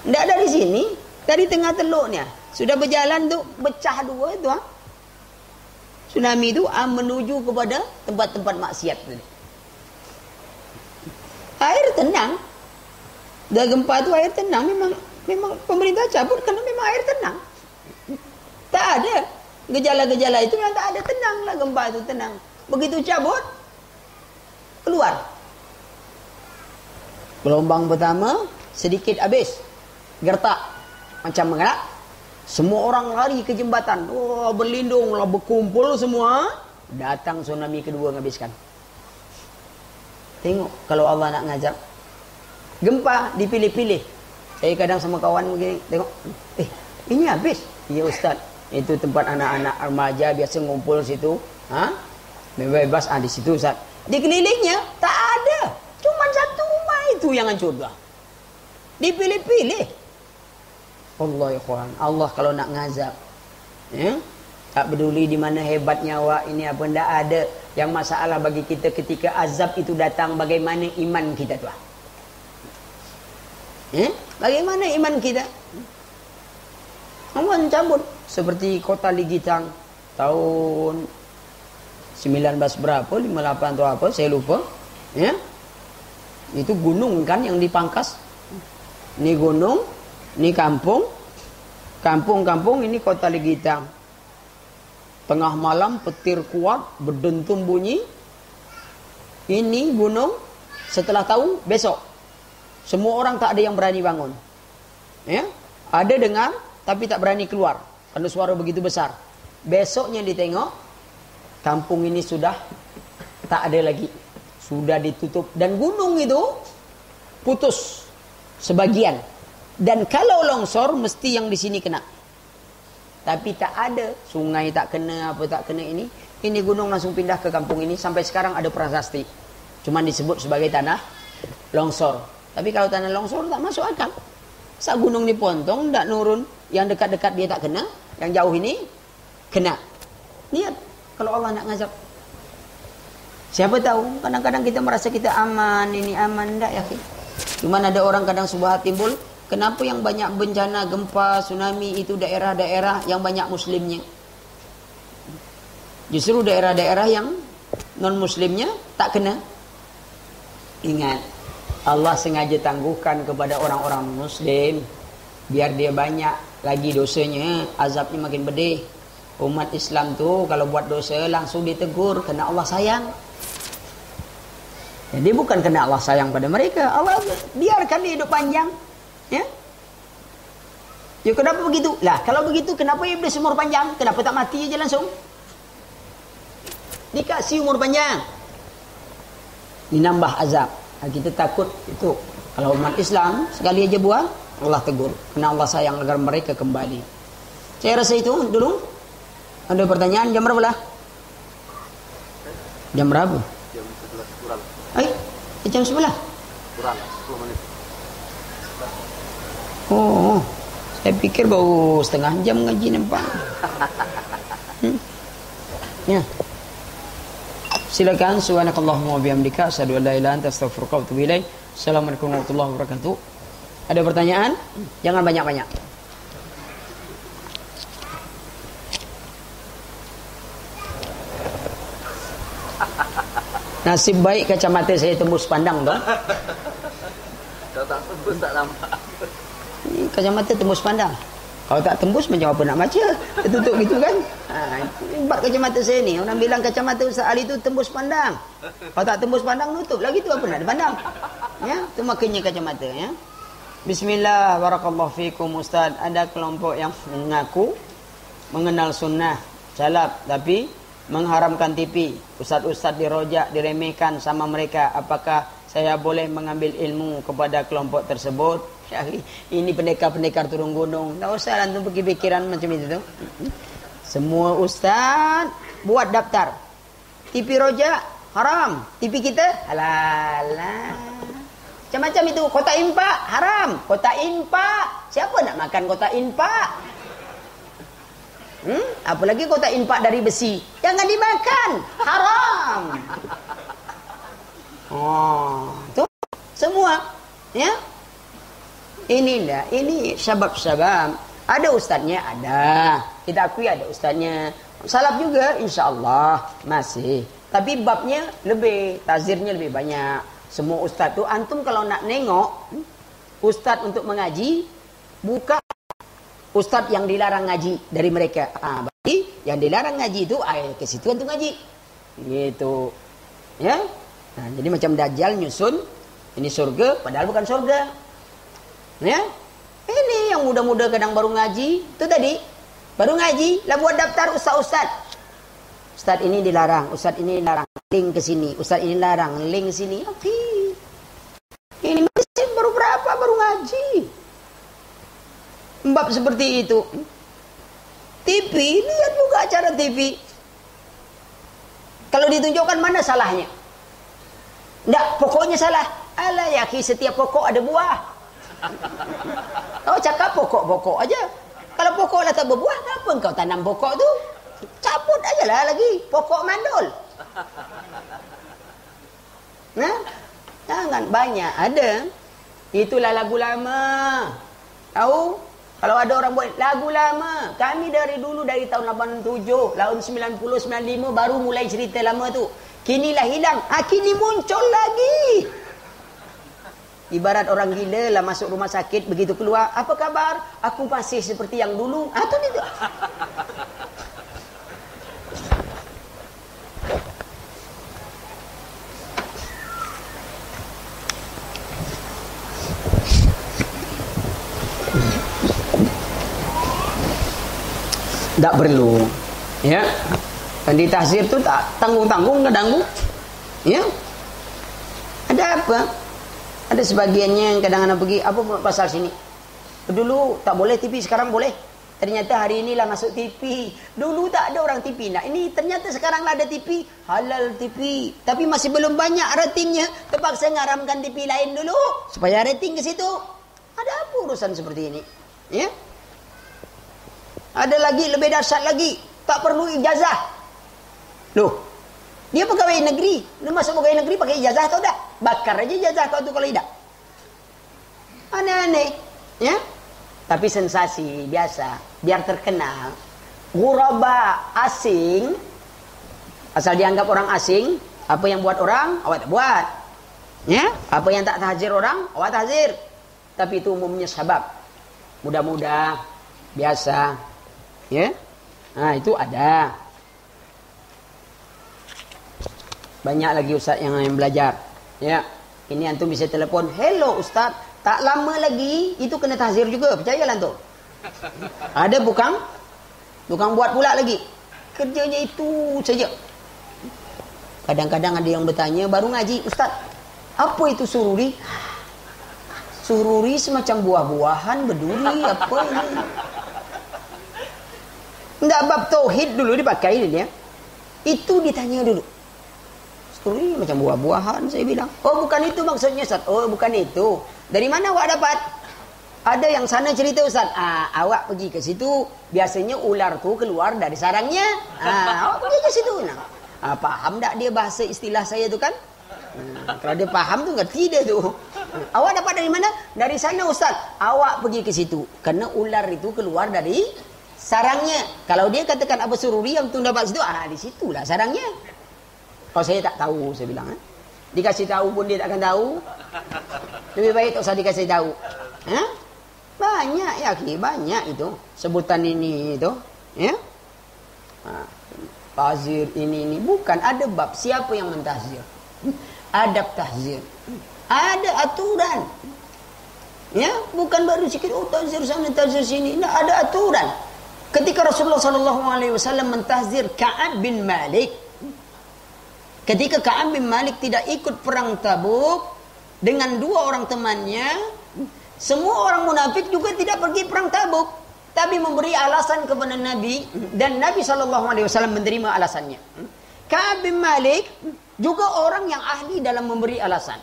Tidak dari sini, dari tengah teluknya. Sudah berjalan tuh pecah dua itu. Tsunami itu menuju kepada tempat-tempat maksiat tadi. Air tenang. Dah gempa itu air tenang, memang pemerintah cabut karena memang air tenang. Tak ada gejala-gejala itu, yang tak ada, tenanglah gempa itu, tenang. Begitu cabut, keluar. Gelombang pertama sedikit habis, gertak macam mengerak. Semua orang lari ke jembatan, berlindung lah, berkumpul semua. Datang tsunami kedua menghabiskan. Tengok kalau Allah nak ngajar. Gempa dipilih-pilih. Saya kadang sama kawan begini, tengok, ini habis. Ya Ustaz, itu tempat anak-anak remaja biasa ngumpul situ, bebas di situ Ustaz. Di kelilingnya tak ada, cuma satu rumah itu yang hancur dah. Dipilih-pilih. Allah ikhwan, Allah kalau nak ngazab, tak peduli di mana hebatnya awak ini apa, ndak ada. Yang masalah bagi kita ketika azab itu datang, bagaimana iman kita tuh? Bagaimana iman kita? Allah cabut seperti kota Ligitang tahun 19 berapa, 58 atau apa, saya lupa. Itu gunung kan yang dipangkas. Ini gunung, ini kampung. Kampung-kampung ini kota Ligitang. Tengah malam petir kuat, berdentum bunyi. Ini gunung, setelah tahu besok. Semua orang tak ada yang berani bangun. Ya? Ada dengar tapi tak berani keluar karena suara begitu besar. Besoknya ditengok, kampung ini sudah tak ada lagi. Sudah ditutup dan gunung itu putus sebagian. Dan kalau longsor mesti yang di sini kena. Tapi tak ada, sungai tak kena, apa tak kena ini. Ini gunung langsung pindah ke kampung ini. Sampai sekarang ada prasasti. Cuman disebut sebagai tanah longsor. Tapi kalau tanah longsor tak masuk akal. Saat gunung dipontong tak nurun. Yang dekat-dekat dia tak kena, yang jauh ini kena. Lihat kalau Allah nak ngazab. Siapa tahu, kadang-kadang kita merasa kita aman, ini aman, enggak ya. Cuman ada orang kadang subhat timbul. Kenapa yang banyak bencana, gempa, tsunami itu daerah-daerah yang banyak muslimnya? Justru daerah-daerah yang non-muslimnya tak kena. Ingat, Allah sengaja tangguhkan kepada orang-orang muslim. Biar dia banyak lagi dosanya, azabnya makin pedih. Umat Islam tu kalau buat dosa langsung ditegur, kerana Allah sayang. Jadi bukan kerana Allah sayang pada mereka. Allah biarkan dia hidup panjang. Ya? Ya kenapa begitu? Lah kalau begitu kenapa iblis umur panjang? Kenapa tak mati aja langsung? Dikasih umur panjang. Dinambah azab. Nah, kita takut itu. Kalau umat Islam sekali aja buang, Allah tegur. Karena Allah sayang agar mereka kembali. Saya rasa itu dulu. Ada pertanyaan jam berapa lah? Jam berapa? Jam 11 kurang. Jam 11? Kurang 10 menit. Oh, saya pikir baru setengah jam ngaji nampak. Ya. Silakan subhanakallahumma wa bihamdika asyhadu an la ilaha illa anta astaghfiruka wa atubu ilaik. Assalamualaikum warahmatullahi wabarakatuh. Ada pertanyaan? Jangan banyak-banyak. Nasib baik kacamata saya tembus pandang dong. Kalau tak tembus tak nampak. Ini kacamata tembus pandang. Kalau tak tembus macam apa nak baca? Tertutup gitu kan? Hebat kacamata saya ni. Orang bilang kacamata Ustaz Ali tu tembus pandang. Kalau tak tembus pandang nutup. Lagi tu apa nak dipandang? Ya, tu makanya kacamata ya. Bismillah, barakallahu fikum Ustaz. Ada kelompok yang mengaku mengenal sunnah salaf tapi mengharamkan TV. Ustaz-ustaz dirojak, diremehkan sama mereka. Apakah saya boleh mengambil ilmu kepada kelompok tersebut? Ini pendekar-pendekar turun gunung. Tak usah antum pergi pikiran macam itu tu. Semua ustaz buat daftar. TV rojak haram, TV kita halal. Macam-macam itu. Kotak infak haram. Kotak infak, siapa nak makan kotak infak? Apalagi kotak infak dari besi. Jangan dimakan, haram. Oh, tu semua, ya. Ini syabab-syabab. Ada ustaznya, ada. Kita akui ada ustaznya. Salaf juga, insya-Allah masih. Tapi babnya lebih, tazirnya lebih banyak. Semua ustaz tu, antum kalau nak nengok ustaz untuk mengaji, buka ustaz yang dilarang ngaji dari mereka. Berarti yang dilarang ngaji itu, ke situ antum ngaji. Gitu. Ya. Nah, jadi macam Dajjal nyusun, ini surga, padahal bukan surga. Ya, ini yang muda-muda kadang baru ngaji, itu tadi baru ngaji, lah buat daftar ustaz-ustaz. Ustaz ini dilarang, ustaz ini dilarang, link ke sini, ustaz ini larang, link ke sini. Oke. Ini masih baru berapa baru ngaji. Bab seperti itu. TV, lihat juga acara TV. Kalau ditunjukkan mana salahnya? Enggak, pokoknya salah. Alah ya, setiap pokok ada buah. Kau cakap pokok-pokok aja. Kalau pokok lah tak berbuah, kenapa kau tanam pokok tu? Cabut aja lah lagi. Pokok mandul. Nah, jangan banyak ada. Itulah lagu lama. Tahu? Kalau ada orang buat lagu lama. Kami dari dulu, dari tahun 87, tahun 90, 95 baru mulai cerita lama tu. Kinilah hilang. Kini muncul lagi. Ibarat orang gila lah masuk rumah sakit, begitu keluar, apa kabar? Aku masih seperti yang dulu. Itu dia. Tak perlu, ya. Dan di tahzir tu tak tanggung-tanggung, kadang ya. Ada apa? Ada sebagiannya yang kadang-kadang pergi, apa pasal sini? Dulu tak boleh TV, sekarang boleh. Ternyata hari inilah masuk TV. Dulu tak ada orang TV. Nah ini ternyata sekarang lah ada TV, halal TV. Tapi masih belum banyak ratingnya. Terpaksa ngaramkan TV lain dulu supaya rating ke situ. Ada apa urusan seperti ini? Ya. Ada lagi lebih dahsyat lagi, tak perlu ijazah. Loh, dia pegawai negeri, dia masuk pegawai negeri pakai ijazah atau tak? Bakar aja ijazah kau tu kalau tidak. Aneh-aneh, ya. Tapi sensasi biasa, biar terkenal. Ghuraba asing, asal dianggap orang asing, apa yang buat orang, awak tak buat. Ya, apa yang tak tahzir orang, awak tahzir. Tapi itu umumnya sabab. Mudah-mudah, biasa. Ya, nah itu ada. Banyak lagi ustaz yang belajar. Ya, ini antum bisa telepon, hello ustaz, tak lama lagi itu kena tahzir juga, percayalah antum. Ada bukan buat pula lagi. Kerjanya itu saja. Kadang-kadang ada yang bertanya baru ngaji, ustaz, apa itu sururi? Sururi semacam buah-buahan, berduri, apa ini? Tidak bab tauhid dulu dipakai ini ya. Itu ditanya dulu. Sururi macam buah-buahan, saya bilang. Oh bukan itu maksudnya Ustaz. Oh bukan itu. Dari mana awak dapat? Ada yang sana cerita Ustaz. Awak pergi ke situ, biasanya ular tu keluar dari sarangnya. Awak pergi ke situ. Paham tak dia bahasa istilah saya tu kan? Kalau dia paham tu ngerti dia tu. Awak dapat dari mana? Dari sana Ustaz. Awak pergi ke situ. Karena ular itu keluar dari sarangnya. Kalau dia katakan apa sururi yang tu dapat situ, di situlah sarangnya. Kalau saya tak tahu, saya bilang. Dikasih tahu pun dia tak akan tahu. Lebih baik tak usah dikasih tahu. Banyak ya, banyak itu. Sebutan ini itu. Ya. Tahzir ini. Bukan ada bab. Siapa yang mentahzir? Adab tahzir. Ada aturan. Ya, bukan baru sikit tahzir sana, tahzir sini. Tidak ada aturan. Ketika Rasulullah SAW mentahzir Ka'ab bin Malik, ketika Ka'ab bin Malik tidak ikut perang Tabuk dengan dua orang temannya, semua orang munafik juga tidak pergi perang Tabuk, tapi memberi alasan kepada Nabi, dan Nabi SAW menerima alasannya. Ka'ab bin Malik juga orang yang ahli dalam memberi alasan,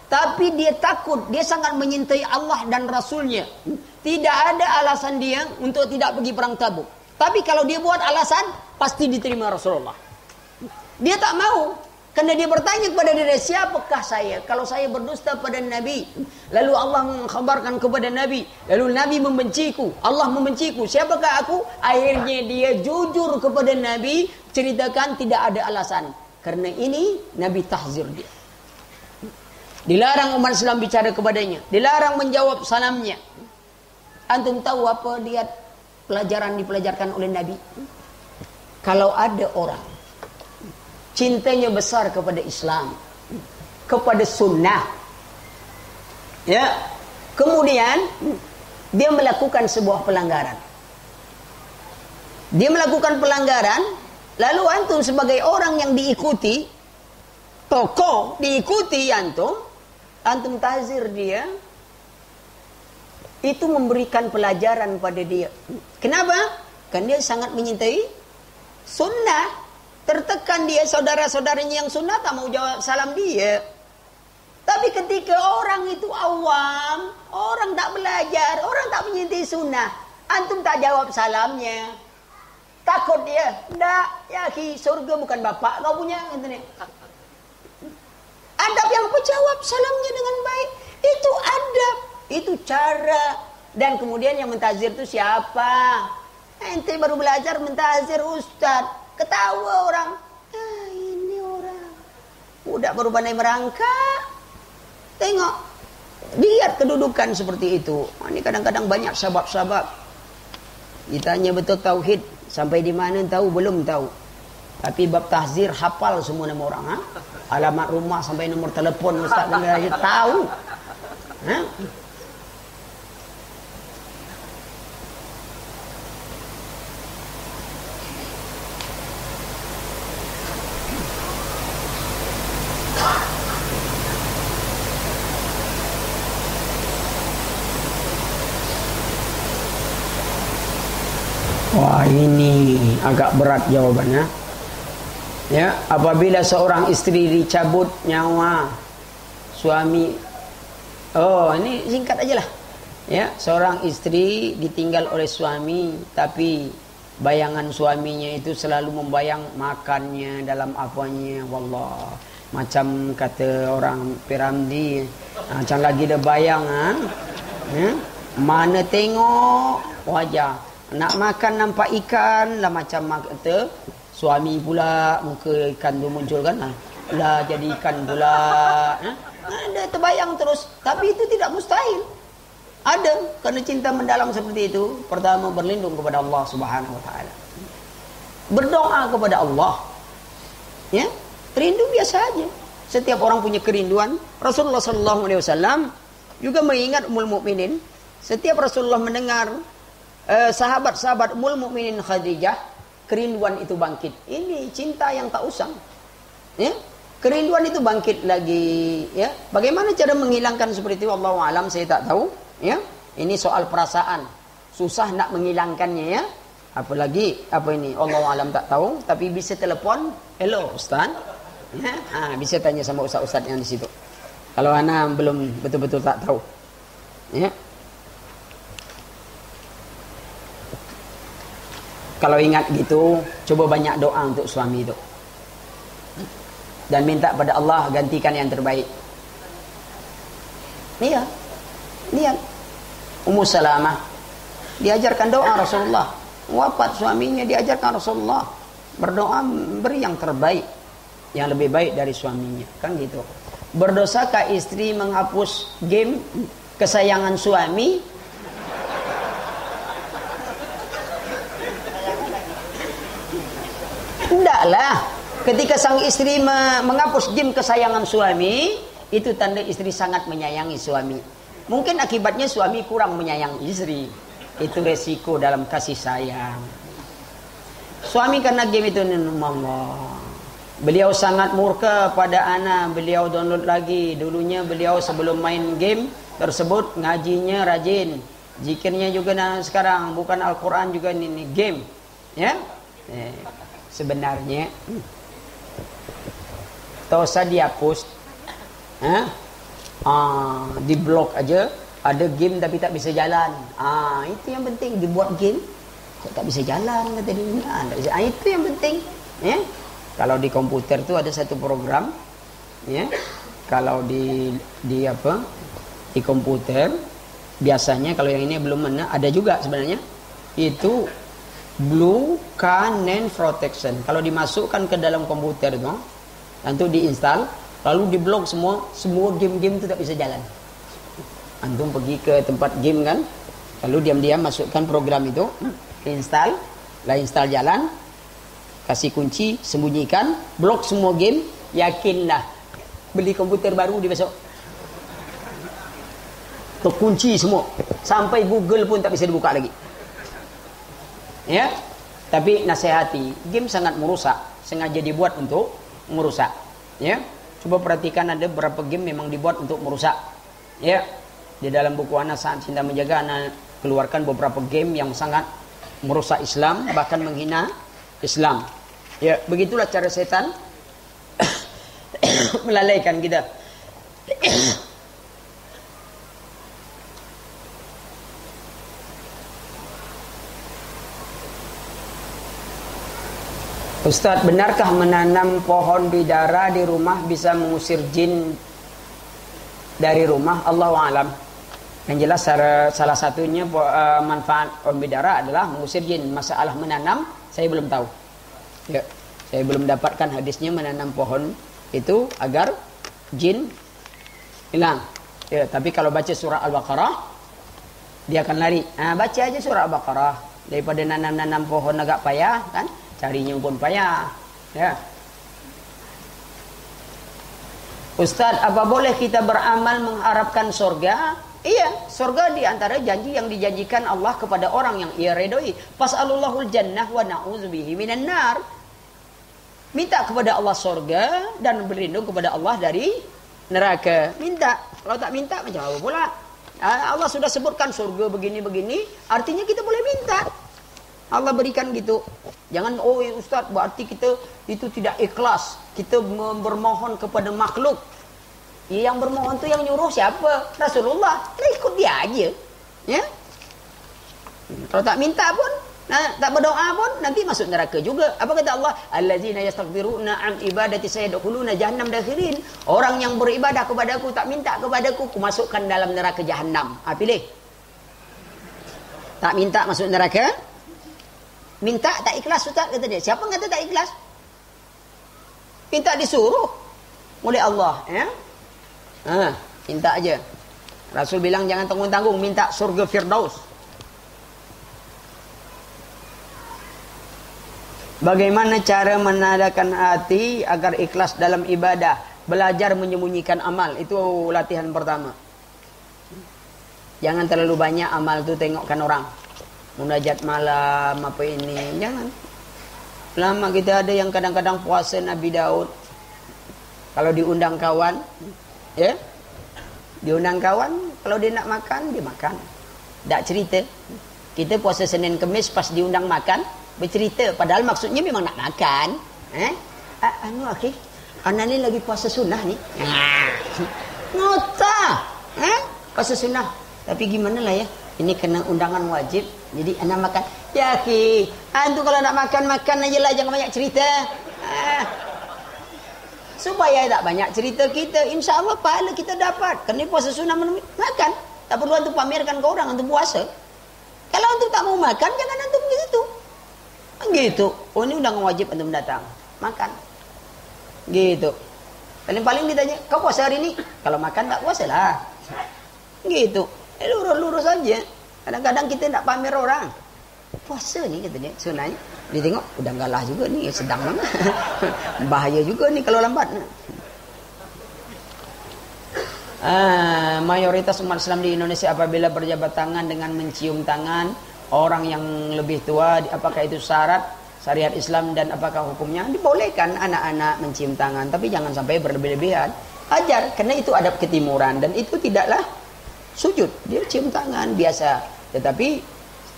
tapi dia takut, dia sangat menyintai Allah dan Rasulnya. Tidak ada alasan dia untuk tidak pergi perang Tabuk. Tapi kalau dia buat alasan, pasti diterima Rasulullah. Dia tak mau. Karena dia bertanya kepada diri, siapakah saya? Kalau saya berdusta pada Nabi, lalu Allah mengkhabarkan kepada Nabi, lalu Nabi membenciku, Allah membenciku, siapakah aku? Akhirnya dia jujur kepada Nabi, ceritakan tidak ada alasan. Karena ini Nabi tahzir dia. Dilarang umat Islam bicara kepadanya, dilarang menjawab salamnya. Antum tahu apa dia pelajaran dipelajarkan oleh Nabi? Kalau ada orang cintanya besar kepada Islam, kepada sunnah, ya, kemudian dia melakukan sebuah pelanggaran. Dia melakukan pelanggaran, lalu antum sebagai orang yang diikuti, tokoh diikuti antum tahzir dia, itu memberikan pelajaran pada dia. Kenapa? Kan dia sangat menyintai sunnah. Tertekan dia, saudara-saudaranya yang sunnah tak mau jawab salam dia. Tapi ketika orang itu awam, orang tak belajar, orang tak menyintai sunnah, antum tak jawab salamnya, takut dia. Ndak, ya ki, surga bukan bapak kau punya. Adab yang menjawab salamnya dengan baik, itu adab. Itu cara. Dan kemudian yang mentahzir itu siapa? Ente baru belajar mentahzir ustaz, ketawa orang. Ini orang budak baru pandai merangkak. Tengok, Lihat kedudukan seperti itu. Ini kadang-kadang banyak sahabat-sahabat ditanya betul tauhid sampai di mana tahu, belum tahu. Tapi bab tahzir hafal semua nama orang. Ha? Alamat rumah sampai nomor telefon ustaz dan dia tahu. Ha? Wah, ini agak berat jawabannya. Ya, apabila seorang istri dicabut nyawa suami. Oh, ini singkat aja lah. Ya, seorang istri ditinggal oleh suami, tapi bayangan suaminya itu selalu membayang makannya dalam apanya. Wallah, macam kata orang Piramdi, macam lagi dia bayang, ya? Mana tengok wajah, nak makan nampak ikan lah, macam kata suami pula muka ikan tu muncul kan, lah jadi ikan pula. Ada terbayang terus. Tapi itu tidak mustahil. Ada, kerana cinta mendalam seperti itu. Pertama, berlindung kepada Allah Subhanahu wa taala. Berdoa kepada Allah. Ya, rindu biasa aja. Setiap orang punya kerinduan. Rasulullah sallallahu alaihi wasallam juga mengingat Ummul Mukminin. Setiap Rasulullah mendengar sahabat-sahabat Ummul Mukminin Khadijah, kerinduan itu bangkit. Ini cinta yang tak usang. Ya? Kerinduan itu bangkit lagi, ya. Bagaimana cara menghilangkan seperti itu? Wallahu alam, saya tak tahu, ya. Ini soal perasaan. Susah nak menghilangkannya, ya. Apalagi apa ini? Wallahu alam, tak tahu, tapi bisa telefon, "Hello, Ustaz." Ya, bisa tanya sama ustaz-ustaz yang di situ. Kalau ana belum betul-betul tak tahu. Ya. Kalau ingat gitu, coba banyak doa untuk suami itu. Dan minta pada Allah gantikan yang terbaik. Iya. Lihat. Ummu Salamah diajarkan doa Rasulullah. Wafat suaminya diajarkan Rasulullah. Berdoa beri yang terbaik, yang lebih baik dari suaminya. Kan gitu. Berdosakah istri menghapus game kesayangan suami? Tidaklah. Ketika sang istri menghapus game kesayangan suami, itu tanda istri sangat menyayangi suami. Mungkin akibatnya suami kurang menyayangi istri. Itu resiko dalam kasih sayang. Suami karena game itu, Allah, beliau sangat murka pada anak. Beliau download lagi. Dulunya beliau sebelum main game tersebut ngajinya rajin, zikirnya juga. Nah, sekarang bukan Al-Quran juga, ini game. Ya, sebenarnya tak usah dihapus, di blok aja. Ada game tapi tak bisa jalan. Itu yang penting. Dibuat game kok tak bisa jalan kata dia. Itu yang penting. Ya. Kalau di komputer tu ada satu program. Ya. Kalau di komputer biasanya, kalau yang ini belum ada juga sebenarnya. Itu Blue Canon Protection. Kalau dimasukkan ke dalam komputer tu, antum diinstal, lalu diblok semua game-game itu tak bisa jalan. Antum pergi ke tempat game kan, lalu diam-diam masukkan program itu, install, lah install jalan, kasih kunci, sembunyikan, blok semua game, yakinlah beli komputer baru di besok. Terkunci semua, sampai Google pun tak bisa dibuka lagi. Ya, tapi nasihati, game sangat merusak, sengaja dibuat untuk merusak. Ya, coba perhatikan, ada beberapa game memang dibuat untuk merusak. Ya, di dalam buku Ana Saat Cinta Menjaga, Ana keluarkan beberapa game yang sangat merusak Islam, bahkan menghina Islam. Ya, begitulah cara setan melalaikan kita. Ustaz, benarkah menanam pohon bidara di rumah bisa mengusir jin dari rumah? Allahu a'lam. Yang jelas salah satunya manfaat pohon bidara adalah mengusir jin. Masalah menanam saya belum tahu. Ya, saya belum dapatkan hadisnya menanam pohon itu agar jin hilang. Ya, tapi kalau baca surah Al-Baqarah, dia akan lari. Baca aja surah Al-Baqarah. Daripada nanam-nanam pohon agak payah, kan? Carinya pun payah. Ya. Ustaz, apa boleh kita beramal mengharapkan surga? Iya, surga di antara janji yang dijanjikan Allah kepada orang yang ia redoi. Fas'alullahul jannah wa na'udzubihi minan nar. Minta kepada Allah surga dan berlindung kepada Allah dari neraka. Minta. Kalau tak minta macam apa pula? Allah sudah sebutkan surga begini-begini, artinya kita boleh minta. Allah berikan gitu. Jangan, oh Ustaz, berarti kita itu tidak ikhlas. Kita bermohon kepada makhluk. Yang bermohon tu yang nyuruh siapa? Rasulullah. Kita ikut dia aja. Ya? Kalau tak minta pun, tak berdoa pun, nanti masuk neraka juga. Apa kata Allah? Allazina yastaghfiruna an ibadati sayadkhuluna jahannam dakhirin. Orang yang beribadah kepadaku, tak minta kepadaku, ku masukkan dalam neraka jahannam. Pilih. Tak minta masuk neraka. Minta tak ikhlas, Ustaz, kata dia. Siapa kata tak ikhlas? Minta disuruh oleh Allah, ya. Minta aja. Rasul bilang jangan tanggung-tanggung, minta surga Firdaus. Bagaimana cara menadakan hati agar ikhlas dalam ibadah? Belajar menyembunyikan amal, itu latihan pertama. Jangan terlalu banyak amal tu tengokkan orang. Munajat malam apa ini, jangan. Lama kita ada yang kadang-kadang puasa Nabi Daud. Kalau diundang kawan, ya, diundang kawan, kalau dia nak makan, dia makan. Tak cerita. Kita puasa Senin Kemis pas diundang makan, bercerita. Padahal maksudnya memang nak makan. Akhi, anak ni lagi puasa sunnah ni. Ngota. Puasa sunnah. Tapi gimana lah ya, ini kena undangan wajib. Jadi anak makan. Ya akhi, antu kalau nak makan aja lah, jangan banyak cerita. Supaya tak banyak cerita kita, insya Allah pahala kita dapat. Kerana puasa sunnah makan. Tak perlu antum pamerkan ke orang antum puasa. Kalau antum tak mau makan, jangan antum begitu. Gitu. Oh ini undangan wajib antum datang. Makan. Gitu. Paling ditanya, kau puasa hari ini? Kalau makan tak puasa lah. Gitu. Lurus-lurus saja. Kadang-kadang kita nak pamer orang. Puasa ni kata dia, sunnahnya. Dia tengok, udah galah juga ni, sedang banget. Bahaya juga ni kalau lambat. Mayoritas umat Islam di Indonesia apabila berjabat tangan dengan mencium tangan orang yang lebih tua, apakah itu syarat syariat Islam dan apakah hukumnya? Dibolehkan anak-anak mencium tangan, tapi jangan sampai berlebih-lebihan. Ajar, karena itu adab ketimuran dan itu tidaklah sujud. Dia cium tangan biasa. Tetapi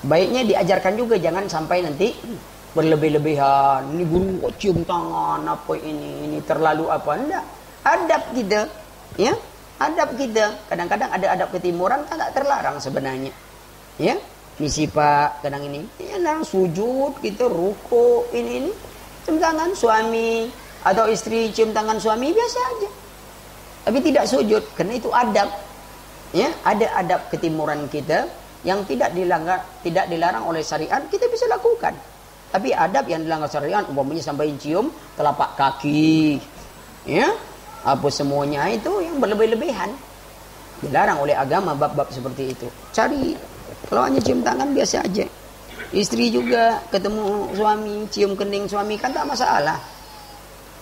baiknya diajarkan juga, jangan sampai nanti berlebih-lebihan. Ini guru kok cium tangan apa ini terlalu apa? Enggak. Adab kita, ya. Adab kita. Kadang-kadang ada adab ketimuran kan tak terlarang sebenarnya. Ya. Misi Pak kadang ini. Ya, sujud kita ruku ini cium tangan suami atau istri cium tangan suami biasa aja. Tapi tidak sujud karena itu adab. Ya, ada adab ketimuran kita yang tidak dilarang oleh syariat, kita bisa lakukan. Tapi adab yang dilanggar syariat, umpamanya sampai cium telapak kaki, ya, apa semuanya itu yang berlebih-lebihan. Dilarang oleh agama bab-bab seperti itu. Cari, kalau hanya cium tangan biasa aja. Istri juga ketemu suami, cium kening suami kan tak masalah.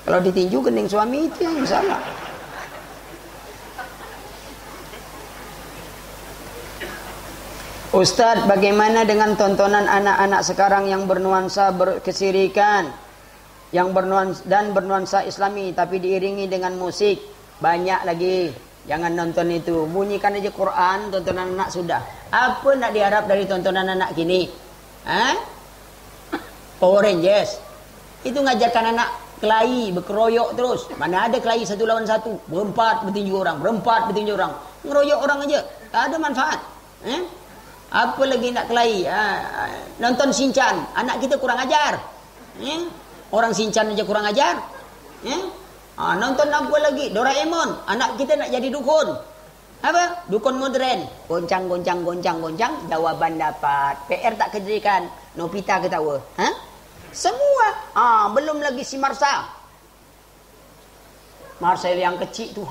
Kalau ditinju kening suami itu yang masalah. Ustadz, bagaimana dengan tontonan anak-anak sekarang yang bernuansa kesirikan, yang bernuansa Islami, tapi diiringi dengan musik? Banyak lagi. Jangan nonton itu. Bunyikan aja Quran, tontonan anak sudah. Apa nak diharap dari tontonan anak kini? Power Rangers. Itu ngajarkan anak kelahi, berkeroyok terus. Mana ada kelahi satu lawan satu. Berempat bertinju orang. Ngeroyok orang aja. Tak ada manfaat. Apa lagi nak kelahi? Nonton Shinchan, anak kita kurang ajar. Orang Shinchan aja kurang ajar. Nonton apa lagi? Doraemon, anak kita nak jadi dukun. Apa? Dukun modern. Goncang. Jawaban dapat. PR tak kerjakan. Nobita ketawa. Semua. Belum lagi si Marcel yang kecil tu.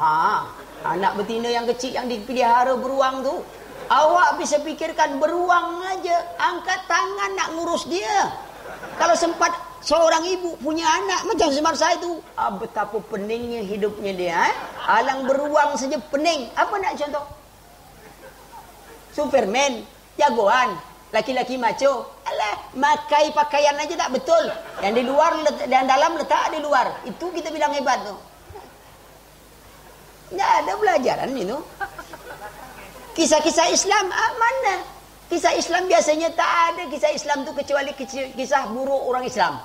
Anak betina yang kecil yang dipelihara beruang tu, awak bisa pikirkan beruang aja angkat tangan nak ngurus dia. Kalau sempat seorang ibu punya anak macam Semar saya tu, betapa peningnya hidupnya dia. Alang beruang saja pening. Apa nak contoh? Superman, jagoan, laki-laki macho. Alah, makai pakaian aja tak betul. Yang di luar dan dalam letak di luar. Itu kita bilang hebat tu. Tak ada pelajaran itu. Kisah-kisah Islam mana? Kisah Islam biasanya tak ada kisah Islam tu kecuali kisah buruk orang Islam.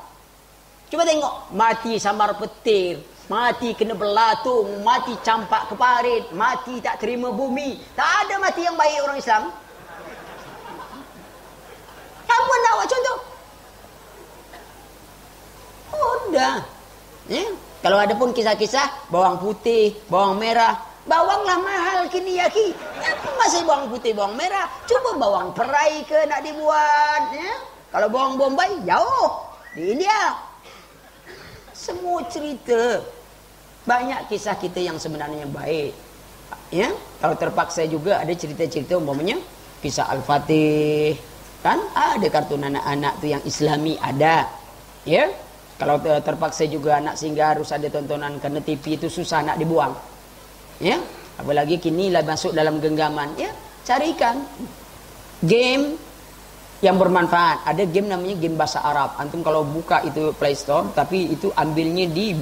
Cuba tengok, mati sambar petir, mati kena belatung, mati campak ke parit, mati tak terima bumi. Tak ada mati yang baik orang Islam. Apa nak awak contoh? Udah. Kalau ada pun kisah-kisah bawang putih, bawang merah. Bawanglah mahal kini ya ki. Apa masih bawang putih, bawang merah? Cuba bawang perai ke nak dibuat. Ya? Kalau bawang Bombay, jauh. Di India. Semua cerita. Banyak kisah kita yang sebenarnya baik. Ya? Kalau terpaksa juga ada cerita-cerita umpamanya kisah Al-Fatih. Kan ada kartun anak-anak tu yang Islami ada. Ya? Kalau terpaksa juga anak sehingga harus ada tontonan kerana TV itu susah nak dibuang. Ya, apalagi kini lah masuk dalam genggaman. Ya, carikan game yang bermanfaat. Ada game namanya game bahasa Arab. Antum kalau buka itu Play Store, tapi itu ambilnya di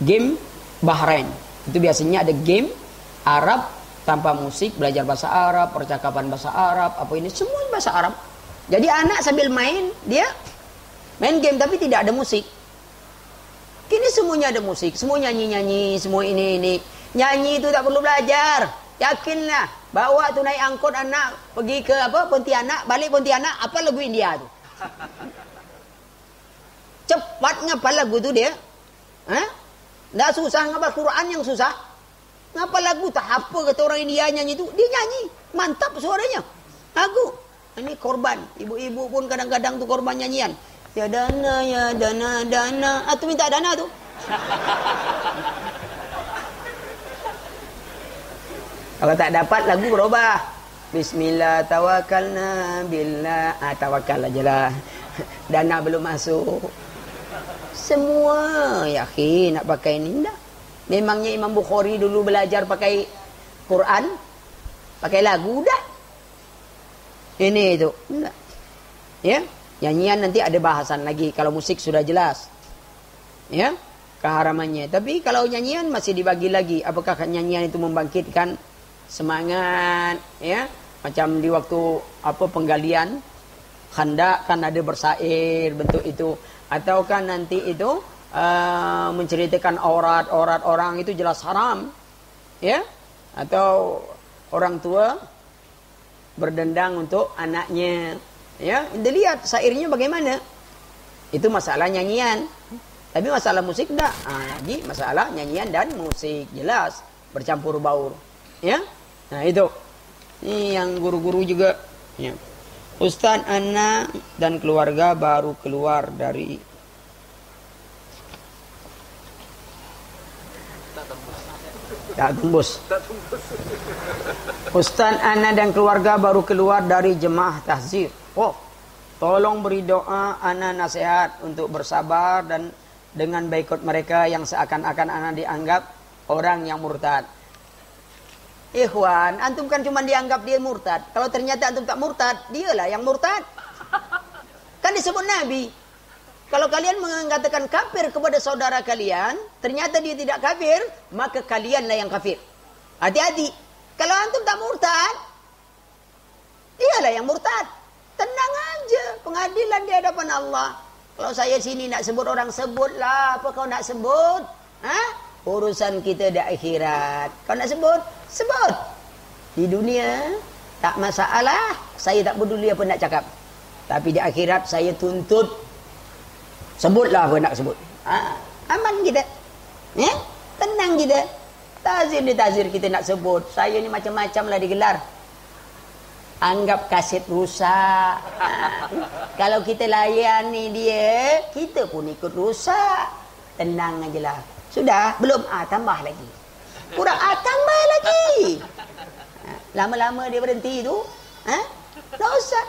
game Bahrain. Itu biasanya ada game Arab tanpa musik, belajar bahasa Arab, percakapan bahasa Arab, apa ini semua bahasa Arab. Jadi anak sambil main, dia main game tapi tidak ada musik. Kini semuanya ada musik, semua nyanyi-nyanyi, semua ini. Nyanyi itu tak perlu belajar. Yakinlah, bawa tu naik angkot anak pergi ke Pontianak, balik Pontianak, apa lagu India tu? Cepat ngapa lagu tu dia? Tak susah ngapa Quran yang susah. Ngapa lagu tak apa kata orang India nyanyi tu? Dia nyanyi, mantap suaranya. Lagu. Ini korban. Ibu-ibu pun kadang-kadang tu korban nyanyian. Ya dana. Tu minta dana tu. Kalau tak dapat lagu berubah. Bismillah tawakkalna billah. Tawakal aja lah. Dana belum masuk. Semua yakin nak pakai ni dah. Memangnya Imam Bukhari dulu belajar pakai Quran, pakai lagu dah. Ini itu. Enggak. Ya, nyanyian nanti ada bahasan lagi kalau musik sudah jelas. Ya, keharamannya. Tapi kalau nyanyian masih dibagi lagi. Apakah nyanyian itu membangkitkan semangat, ya, macam di waktu penggalian Khandaq kan ada bersair bentuk itu, ataukah nanti itu menceritakan aurat orang itu jelas haram, ya, atau orang tua berdendang untuk anaknya, ya, dilihat sairnya bagaimana. Itu masalah nyanyian. Tapi masalah musik enggak. Lagi masalah nyanyian dan musik jelas bercampur baur. Ya, nah itu. Ini yang guru-guru juga. Ya. Ustaz Ana dan keluarga baru keluar dari tak tembus. Ustaz Ana dan keluarga baru keluar dari jemaah tahzir. Tolong beri doa Ana nasihat untuk bersabar dan dengan boikot mereka yang seakan-akan Ana dianggap orang yang murtad. Ikhwan, antum kan cuma dianggap dia murtad. Kalau ternyata antum tak murtad, dialah yang murtad. Kan disebut Nabi. Kalau kalian mengatakan kafir kepada saudara kalian, ternyata dia tidak kafir, maka kalianlah yang kafir. Hati-hati. Kalau antum tak murtad, dialah yang murtad. Tenang aja, pengadilan di hadapan Allah. Kalau saya sini nak sebut orang, sebutlah. Apa kau nak sebut? Urusan kita di akhirat. Kau nak sebut? Sebut. Di dunia tak masalah. Saya tak peduli apa nak cakap. Tapi di akhirat saya tuntut. Sebutlah apa nak sebut. Aman kita. Ya? Tenang kita. Tazir di tazir kita nak sebut. Saya ni macam-macam lah digelar. Anggap kaset rusak. Kalau kita layani dia, kita pun ikut rusak. Tenang aja lah. Sudah? Belum? Tambah lagi. Kurang? Tambah lagi. Lama-lama dia berhenti tu. Tak usah.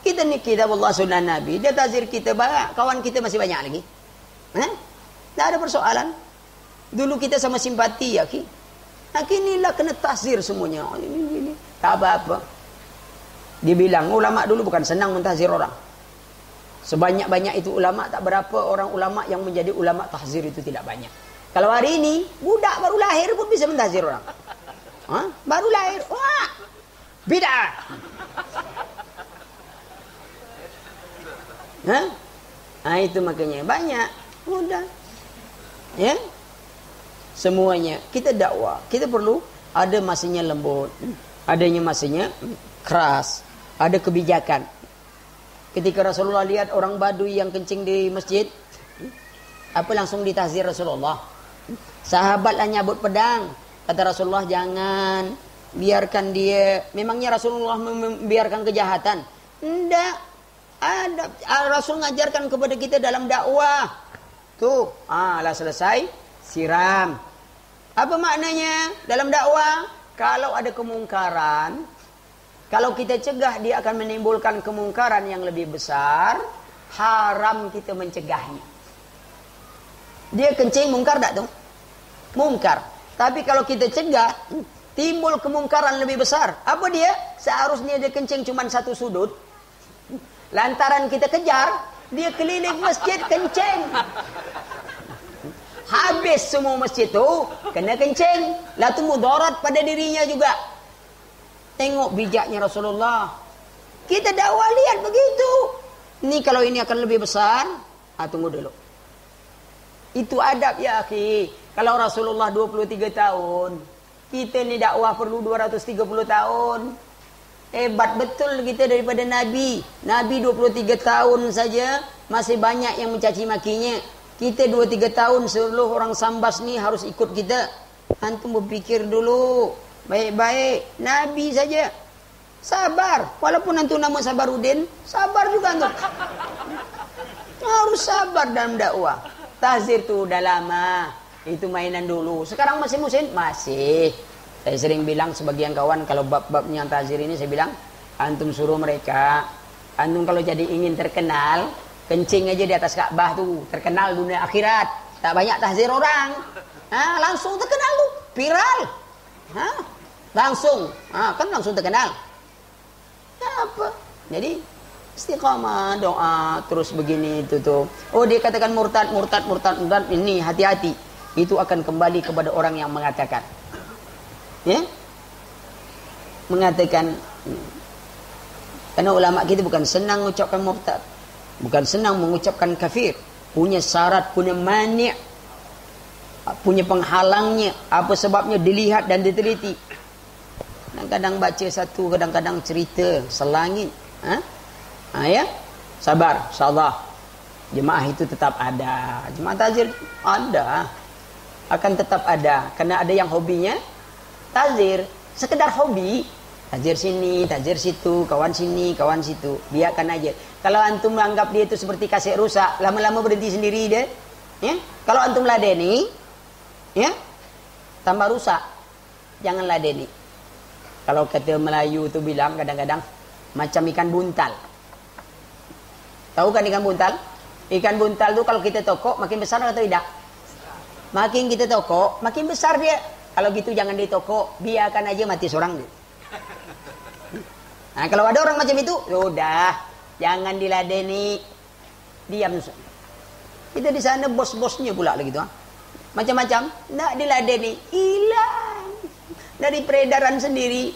Kita ni kitab Allah sunnah Nabi. Dia tazir kita banyak. Kawan kita masih banyak lagi. Tak ada persoalan. Dulu kita sama simpati ya ki. Inilah kena tazir semuanya. Ini. Tak apa-apa. Dia bilang ulama dulu bukan senang mentazir orang. Sebanyak-banyak itu ulama, tak berapa orang ulama yang menjadi ulama tahzir itu tidak banyak. Kalau hari ini budak baru lahir pun bisa mentazir orang. Baru lahir, wah, bid'ah. Itu makanya banyak mudah. Ya. Semuanya kita dakwah, kita perlu ada masanya lembut, adanya masanya keras, ada kebijakan. Ketika Rasulullah lihat orang Badui yang kencing di masjid, apa langsung ditazir Rasulullah. Sahabatlah nyabut pedang. Kata Rasulullah, jangan, biarkan dia. Memangnya Rasulullah membiarkan kejahatan? Tidak. Ada Rasul ngajarkan kepada kita dalam dakwah. Tuh, lah selesai, siram. Apa maknanya dalam dakwah? Kalau ada kemungkaran, kalau kita cegah, dia akan menimbulkan kemungkaran yang lebih besar. Haram kita mencegahnya. Dia kencing mungkar tak tuh? Mungkar. Tapi kalau kita cegah, timbul kemungkaran lebih besar. Apa dia? Seharusnya dia kencing cuma satu sudut. Lantaran kita kejar, dia keliling masjid kencing. Habis semua masjid tu kena kencing. Lah tu mudarat pada dirinya juga. Tengok bijaknya Rasulullah. Kita dakwah lihat begitu. Ini kalau ini akan lebih besar. Tunggu dulu. Itu adab ya akhi. Kalau Rasulullah 23 tahun. Kita ni dakwah perlu 230 tahun. Hebat betul kita daripada Nabi. Nabi 23 tahun saja. Masih banyak yang mencaci makinya. Kita 2-3 tahun seluruh orang Sambas ni harus ikut kita. Antum berpikir dulu. Baik-baik. Nabi saja. Sabar. Walaupun antum nama Sabaruddin. Sabar juga antum. Harus sabar dalam dakwah. Tahzir tu udah lama. Itu mainan dulu. Sekarang masih musim? Masih. Saya sering bilang sebagian kawan. Kalau bab-babnya tahzir ini saya bilang. Antum suruh mereka. Antum kalau jadi ingin terkenal. Kencing aja di atas Ka'bah tu. Terkenal dunia akhirat. Tak banyak tahzir orang. Langsung terkenal tu. Viral. Langsung. Kan langsung terkenal. Apa? Jadi istiqamah, doa, terus begini itu tuh. Oh, dia katakan murtad. Ini hati-hati. Itu akan kembali kepada orang yang mengatakan. Ya? Mengatakan. Karena ulama kita bukan senang mengucapkan murtad. Bukan senang mengucapkan kafir. Punya syarat, punya mani'. Punya penghalangnya. Apa sebabnya dilihat dan diteliti. Kadang-kadang baca satu, kadang-kadang cerita selangit. Ya, sabar, insyaallah. Jemaah itu tetap ada. Jemaah tahzir ada. Akan tetap ada. Karena ada yang hobinya tahzir, sekedar hobi. Tahzir sini, tahzir situ, kawan sini, kawan situ. Biarkan aja. Kalau antum menganggap dia itu seperti kaset rusak, lama-lama berhenti sendiri dia. Ya? Kalau antum ladeni, ya, tambah rusak. Jangan ladeni. Kalau kata Melayu tu bilang kadang-kadang macam ikan buntal. Tahu kan ikan buntal? Ikan buntal tu kalau kita tokok makin besar atau tidak? Makin kita tokok, makin besar dia. Kalau gitu jangan ditokok, biarkan aja mati seorang dia. Nah, kalau ada orang macam itu, sudah, jangan diladeni. Diam. Kita di sana bos-bosnya pula lagi tu. Macam-macam, nak diladeni, hilang dari peredaran sendiri.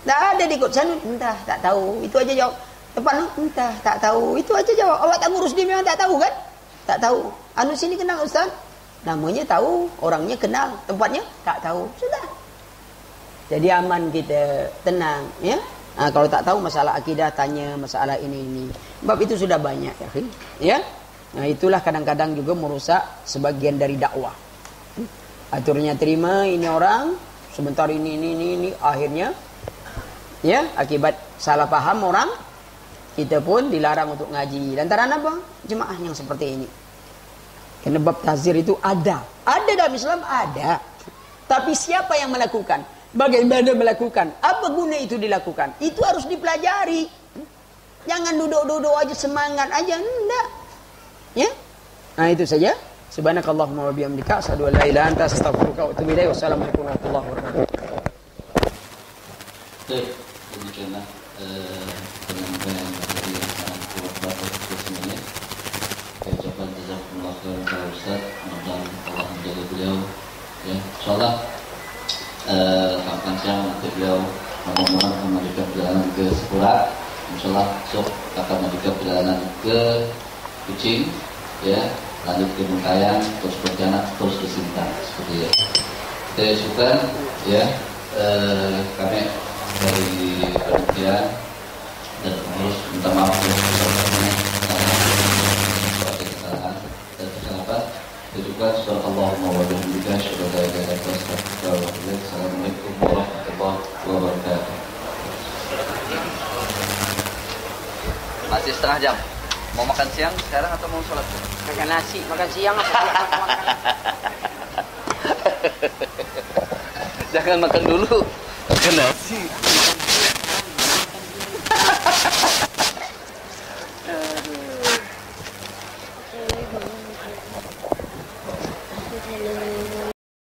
Tak ada diikut sana, entah, tak tahu. Itu aja jawab. Depan lu, entah, tak tahu. Itu aja jawab. Awak tak ngurus dia memang tak tahu kan? Tak tahu. Anu sini kenal Ustaz? Namanya tahu, orangnya kenal, tempatnya tak tahu. Sudah. Jadi aman kita, tenang, ya. Kalau tak tahu masalah akidah, tanya masalah ini. Sebab itu sudah banyak, ya. Nah, itulah kadang-kadang juga merusak sebagian dari dakwah. Aturnya terima ini orang, sebentar ini, akhirnya, ya, akibat salah paham orang, kita pun dilarang untuk ngaji. Lantaran apa? Jemaah yang seperti ini. Karena bab tahzir itu ada dalam Islam, ada. Tapi siapa yang melakukan? Bagaimana melakukan? Apa guna itu dilakukan? Itu harus dipelajari. Jangan duduk-duduk aja semangat aja, enggak. Ya? Nah, itu saja. Subhanakallahumma wa bihamdika asyhadu an la ilaha illa anta astaghfiruka wa atubu ilaik. Wassalamualaikum warahmatullahi wabarakatuh. Baik, demikianlah penyampaian materi yang sangat kuat semuanya. Saya ucapkan jazakumullah khairan kepada Ustaz. Mudah-mudahan Allah menjaga beliau. Ya, insyaallah makan siang nanti beliau mudah-mudahan akan melanjutkan perjalanan ke Sepura. Insyaallah besok akan melanjutkan perjalanan ke Kucing, ya, lanjut ke Bengkayang, terus Pontianak, terus ke Sintang, seperti itu. Saya ucapkan, ya, kami dari panitia dan pengurus minta maaf ya kesalahan dan kesalahan. Saya juga subhanallahumma wa bihamdika asyhadu an la ilaha illa anta astaghfiruka wa atubu ilaik. Assalamualaikum warahmatullahi wabarakatuh. Masih setengah jam. Mau makan siang sekarang atau mau sholat? Makan nasi, makan siang apa makan? Jangan makan dulu. Makan nasi.